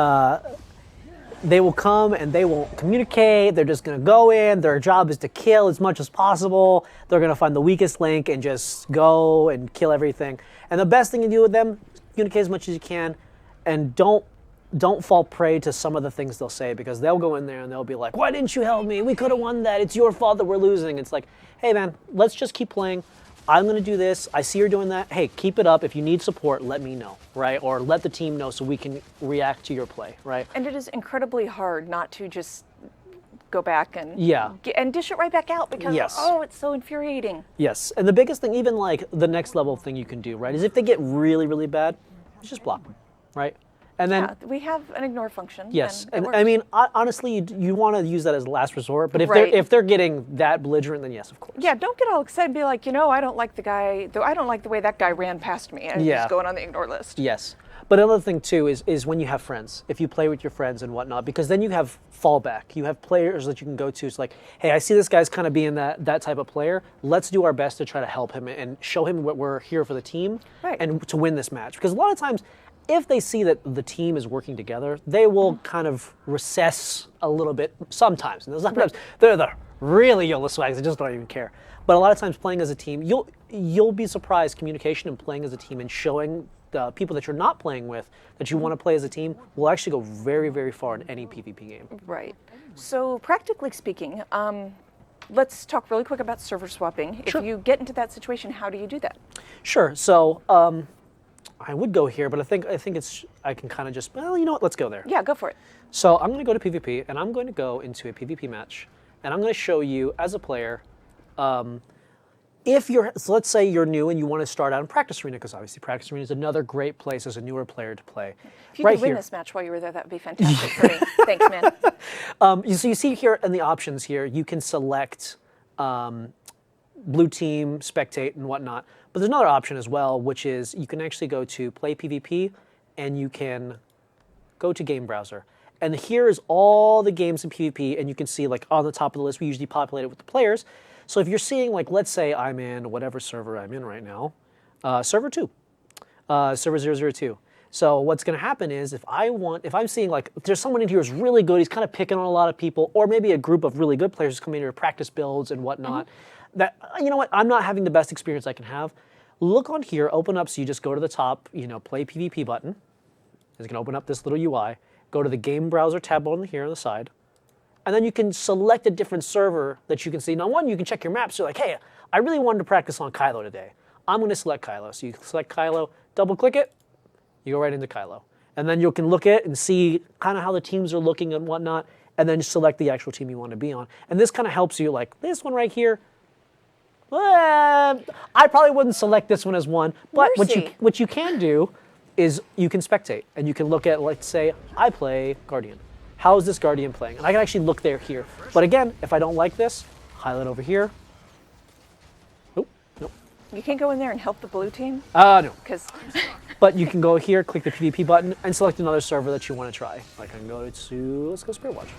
will come and they won't communicate. They're just going to go in. Their job is to kill as much as possible. They're going to find the weakest link and just go and kill everything. And the best thing to do with them, communicate as much as you can, and don't fall prey to some of the things they'll say, because they'll go in there and they'll be like, why didn't you help me? We could have won that. It's your fault that we're losing. It's like, hey man, let's just keep playing. I'm going to do this. I see you're doing that. Hey, keep it up. If you need support, let me know, right? Or let the team know so we can react to your play, right? And it is incredibly hard not to just go back and and dish it right back out, because it's so infuriating. Yes, and the biggest thing, even like the next level thing you can do, right, is if they get really, really bad, just block them, right? And then we have an ignore function. Yes, and I mean, honestly, you want to use that as a last resort. But if they're getting that belligerent, then yes, of course. Yeah, don't get all excited and be like, I don't like the guy. I don't like the way that guy ran past me, and just going on the ignore list. Yes, but another thing too is when you have friends, if you play with your friends and whatnot, because then you have fallback. You have players that you can go to. It's like, hey, I see this guy's kind of being that type of player. Let's do our best to try to help him and show him what we're here for the team, and to win this match. Because a lot of times, if they see that the team is working together, they will kind of recess a little bit sometimes. And sometimes they're the really YOLO Swags that just don't even care. But a lot of times playing as a team, you'll be surprised. Communication and playing as a team and showing the people that you're not playing with that you want to play as a team will actually go very, very far in any PvP game. Right. So practically speaking, let's talk really quick about server swapping. Sure. If you get into that situation, how do you do that? Sure. So I would go here, but I think I can kind of just, well, you know what? Let's go there. Yeah, go for it. So I'm going to go to PvP, and I'm going to go into a PvP match, and I'm going to show you as a player, so let's say you're new and you want to start out in Practice Arena, because obviously Practice Arena is another great place as a newer player to play. If you could win this match while you were there, that would be fantastic for me. Thanks, man. So you see here in the options here, you can select blue team, spectate, and whatnot. But there's another option as well, which is you can actually go to play PvP, and you can go to game browser. And here is all the games in PvP, and you can see like on the top of the list, we usually populate it with the players. So if you're seeing, like, let's say I'm in whatever server I'm in right now, server 2, server 002. So what's going to happen is if I'm seeing like there's someone in here who's really good, he's kind of picking on a lot of people, or maybe a group of really good players coming here to practice builds and whatnot, that, you know what, I'm not having the best experience I can have. Look on here, open up, so you just go to the top, play PvP button. It's going to open up this little UI. Go to the game browser tab on here on the side. And then you can select a different server that you can see. Now, one, you can check your map. So like, hey, I really wanted to practice on Kylo today. I'm going to select Kylo. So you select Kylo, double click it, you go right into Kylo. And then you can look at and see kind of how the teams are looking and whatnot, and then select the actual team you want to be on. And this kind of helps you, like this one right here. I probably wouldn't select this one as one, but what you can do is you can spectate, and you can look at, let's say, I play Guardian. how is this Guardian playing? And I can actually look here. But again, if I don't like this, highlight over here. Nope. You can't go in there and help the blue team? No. Because But you can go here, click the PvP button, and select another server that you want to try. Like I can go to, let's go Spirit Watch.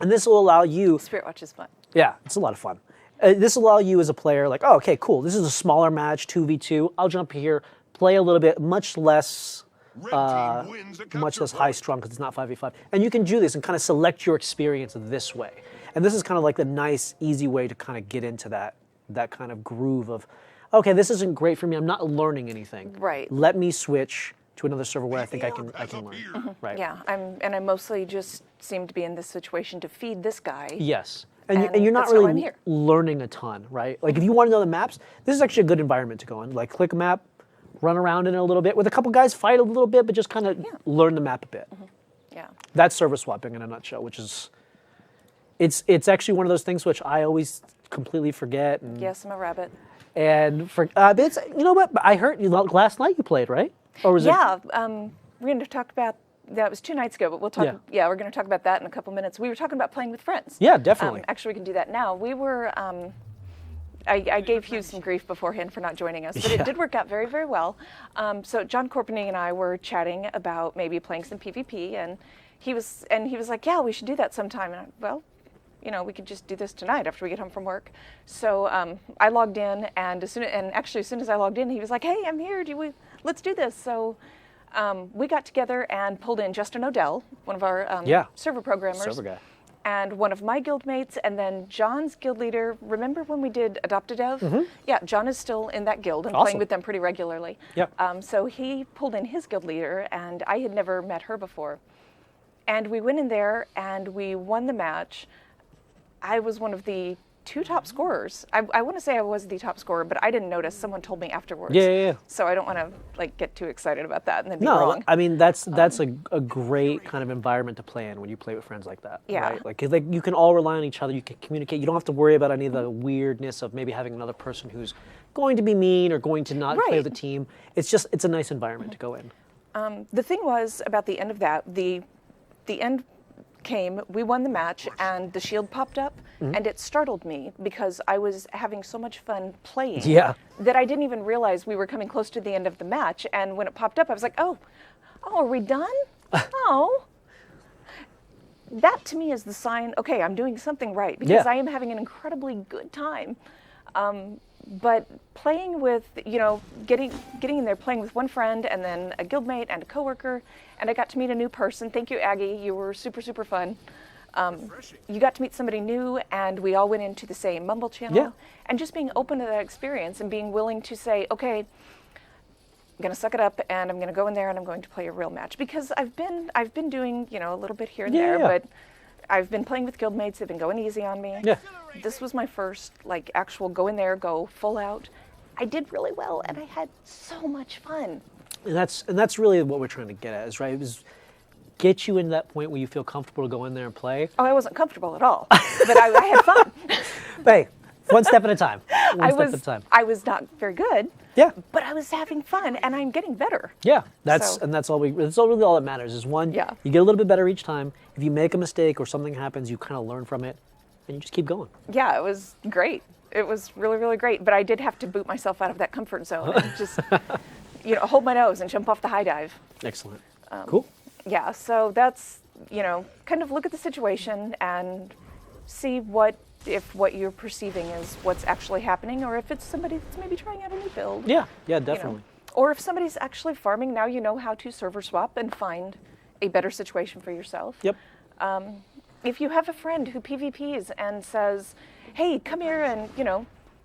And this will allow you... Spirit Watch is fun. Yeah, it's a lot of fun. This will allow you as a player, like, oh, okay, cool. This is a smaller match, 2v2. I'll jump here, play a little bit, much less high strung because it's not 5v5. And you can do this and kind of select your experience this way. And this is kind of like the nice, easy way to kind of get into that kind of groove of, okay, this isn't great for me. I'm not learning anything. Right. Let me switch to another server where I think I can learn. Right. Yeah, I mostly just seem to be in this situation to feed this guy. Yes. And you're not that's how I'm really here. learning a ton, right? Like if you want to know the maps, this is actually a good environment to go in. Like click a map, run around in it a little bit with a couple guys, fight a little bit, but just kind of learn the map a bit. Yeah. That's server swapping in a nutshell, which is, it's actually one of those things which I always completely forget. And, Yes, I'm a rabbit. And but it's, you know what? I heard last night you played, right? Or was it? Yeah, we're going to talk about that. Was 2 nights ago, but we'll talk. Yeah, we're going to talk about that in a couple minutes. We were talking about playing with friends. Yeah, definitely. Actually, we can do that now. We were. I gave Hugh some grief beforehand for not joining us, but it did work out very, very well. So John Corpening and I were chatting about maybe playing some PvP, and he was like, "Yeah, we should do that sometime." And well, you know, we could just do this tonight after we get home from work. So I logged in, and as soon as I logged in, he was like, "Hey, I'm here. Let's do this." So we got together and pulled in Justin Odell, one of our server programmers. Server guy. And one of my guild mates, and then John's guild leader. Remember when we did Adopt-A-Dev? Yeah, John is still in that guild and playing with them pretty regularly. Yep. So he pulled in his guild leader, and I had never met her before. And we went in there, and we won the match. I was one of the 2 top scorers. I want to say I was the top scorer, but I didn't notice. Someone told me afterwards. Yeah. So I don't want to get too excited about that and then be wrong. I mean that's a great kind of environment to play in when you play with friends like that. Yeah. Right? Like you can all rely on each other. You can communicate. You don't have to worry about any of the weirdness of maybe having another person who's going to be mean or going to not play with the team. It's a nice environment to go in. The thing was about the end of that. The end came, we won the match, and the shield popped up, and it startled me because I was having so much fun playing that I didn't even realize we were coming close to the end of the match. And when it popped up, I was like, oh, are we done? Oh. That to me is the sign, okay, I'm doing something right because I am having an incredibly good time. But playing with, getting in there, playing with one friend and then a guildmate and a coworker, and I got to meet a new person. Thank you, Aggie. You were super, super fun. You got to meet somebody new, and we all went into the same Mumble channel. Yeah. And just being open to that experience and being willing to say, okay, I'm gonna suck it up, and I'm gonna go in there and I'm going to play a real match because I've been doing a little bit here and there, but I've been playing with guildmates. They've been going easy on me. Yeah. This was my first actual go in there, go full out. I did really well, and I had so much fun. And that's really what we're trying to get at, is get you into that point where you feel comfortable to go in there and play. Oh, I wasn't comfortable at all, but I had fun. Hey, one step at a time. One step at a time. I was not very good. Yeah. But I was having fun, and I'm getting better. Yeah, that's really all that matters. Is one, you get a little bit better each time. If you make a mistake or something happens, you kind of learn from it, and you just keep going. Yeah, it was great. It was really, really great. But I did have to boot myself out of that comfort zone and just, hold my nose and jump off the high dive. Excellent. Cool. Yeah, so that's, kind of look at the situation and see if what you're perceiving is what's actually happening, or if it's somebody that's maybe trying out a new build. Yeah, definitely. Or if somebody's actually farming, now you know how to server swap and find a better situation for yourself. Yep. If you have a friend who PvPs and says, hey, come here and,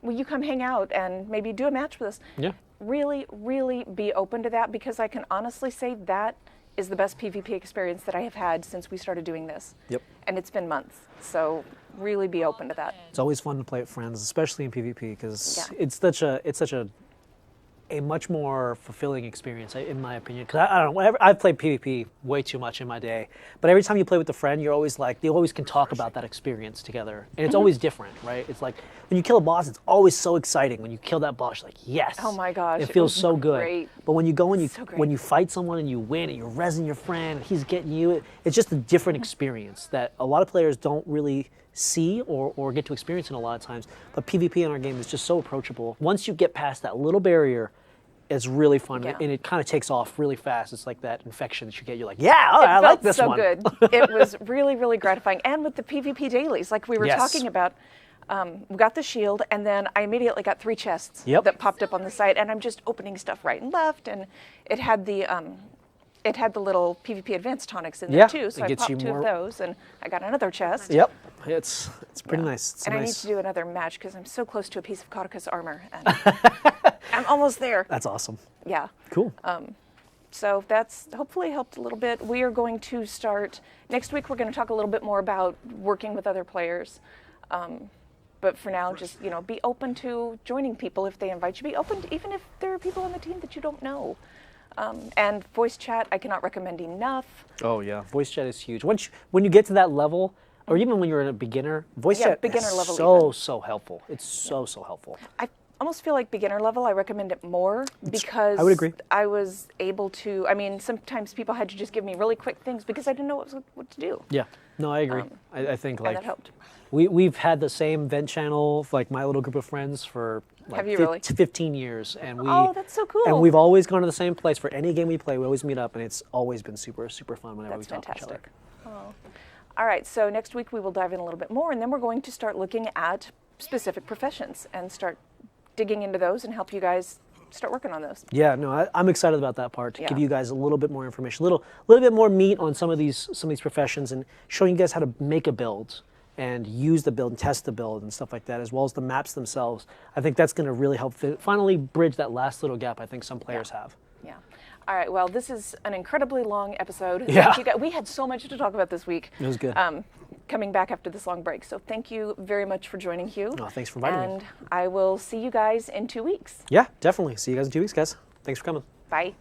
will you come hang out and maybe do a match with us? Yeah. Really, really be open to that, because I can honestly say that is the best PvP experience that I have had since we started doing this. Yep. And it's been months. So really be open to that. It's always fun to play with friends, especially in PvP, because it's such a a much more fulfilling experience, in my opinion. Because I don't know, I've played PvP way too much in my day, but every time you play with a friend, you're always like, they always can talk about that experience together, and it's always different, right? It's like when you kill a boss, it's always so exciting. When you kill that boss, you're like, yes. Oh my gosh, it feels was so good. great. But when you go and So great. when you fight someone and you win and you're rezzing your friend, he's getting you. It's just a different experience that a lot of players don't really see or get to experience in a lot of times. But PvP in our game is just so approachable. Once you get past that little barrier, it's really fun, Yeah. and it kind of takes off really fast. It's like that infection that you get. You're like, yeah, all right, I like this so one. good. It was really, really gratifying. And with the PvP dailies, like we were Yes. talking about, we got the shield, and then I immediately got 3 chests Yep. that popped up on the site, and I'm just opening stuff right and left, and it had the little PvP advanced tonics in there Yeah, too, so it I gets you popped 2 of more- those, and I got another chest. Yep, it's pretty Yeah. nice. It's and I need nice. to do another match because I'm so close to a piece of Cauticus armor, and I'm almost there. That's awesome. Yeah. Cool. So that's hopefully helped a little bit. We are going to start next week. We're going to talk a little bit more about working with other players. But for now, just be open to joining people if they invite you. Be open to, even if there are people on the team that you don't know. And voice chat, I cannot recommend enough. Oh yeah, voice chat is huge. When you get to that level, or even when you're a beginner, voice chat beginner is level so helpful. It's so helpful. I almost feel like beginner level, I recommend it more because I would agree. I was able to, sometimes people had to just give me really quick things because I didn't know what to do. Yeah, no, I agree. I think And like that helped. we've had the same vent channel, like my little group of friends, for like Have you really? 15 years, and Oh, that's so cool. And we've always gone to the same place for any game we play. We always meet up, and it's always been super fun whenever That's we talk to each other. fantastic. Oh. All right, so next week we will dive in a little bit more, and then we're going to start looking at specific professions and start digging into those and help you guys start working on those. Yeah, no, I'm excited about that part, to give Yeah. you guys a little bit more information, a little bit more meat on some of these professions, and showing you guys how to make a build and use the build and test the build and stuff like that, as well as the maps themselves. I think that's going to really help finally bridge that last little gap I think some players have. Yeah. All right, well, this is an incredibly long episode. Yeah. Thank you guys. We had so much to talk about this week. It was good. Coming back after this long break. So thank you very much for joining, Hugh. Oh, thanks for inviting me. And I will see you guys in 2 weeks. Yeah, definitely. See you guys in 2 weeks, guys. Thanks for coming. Bye.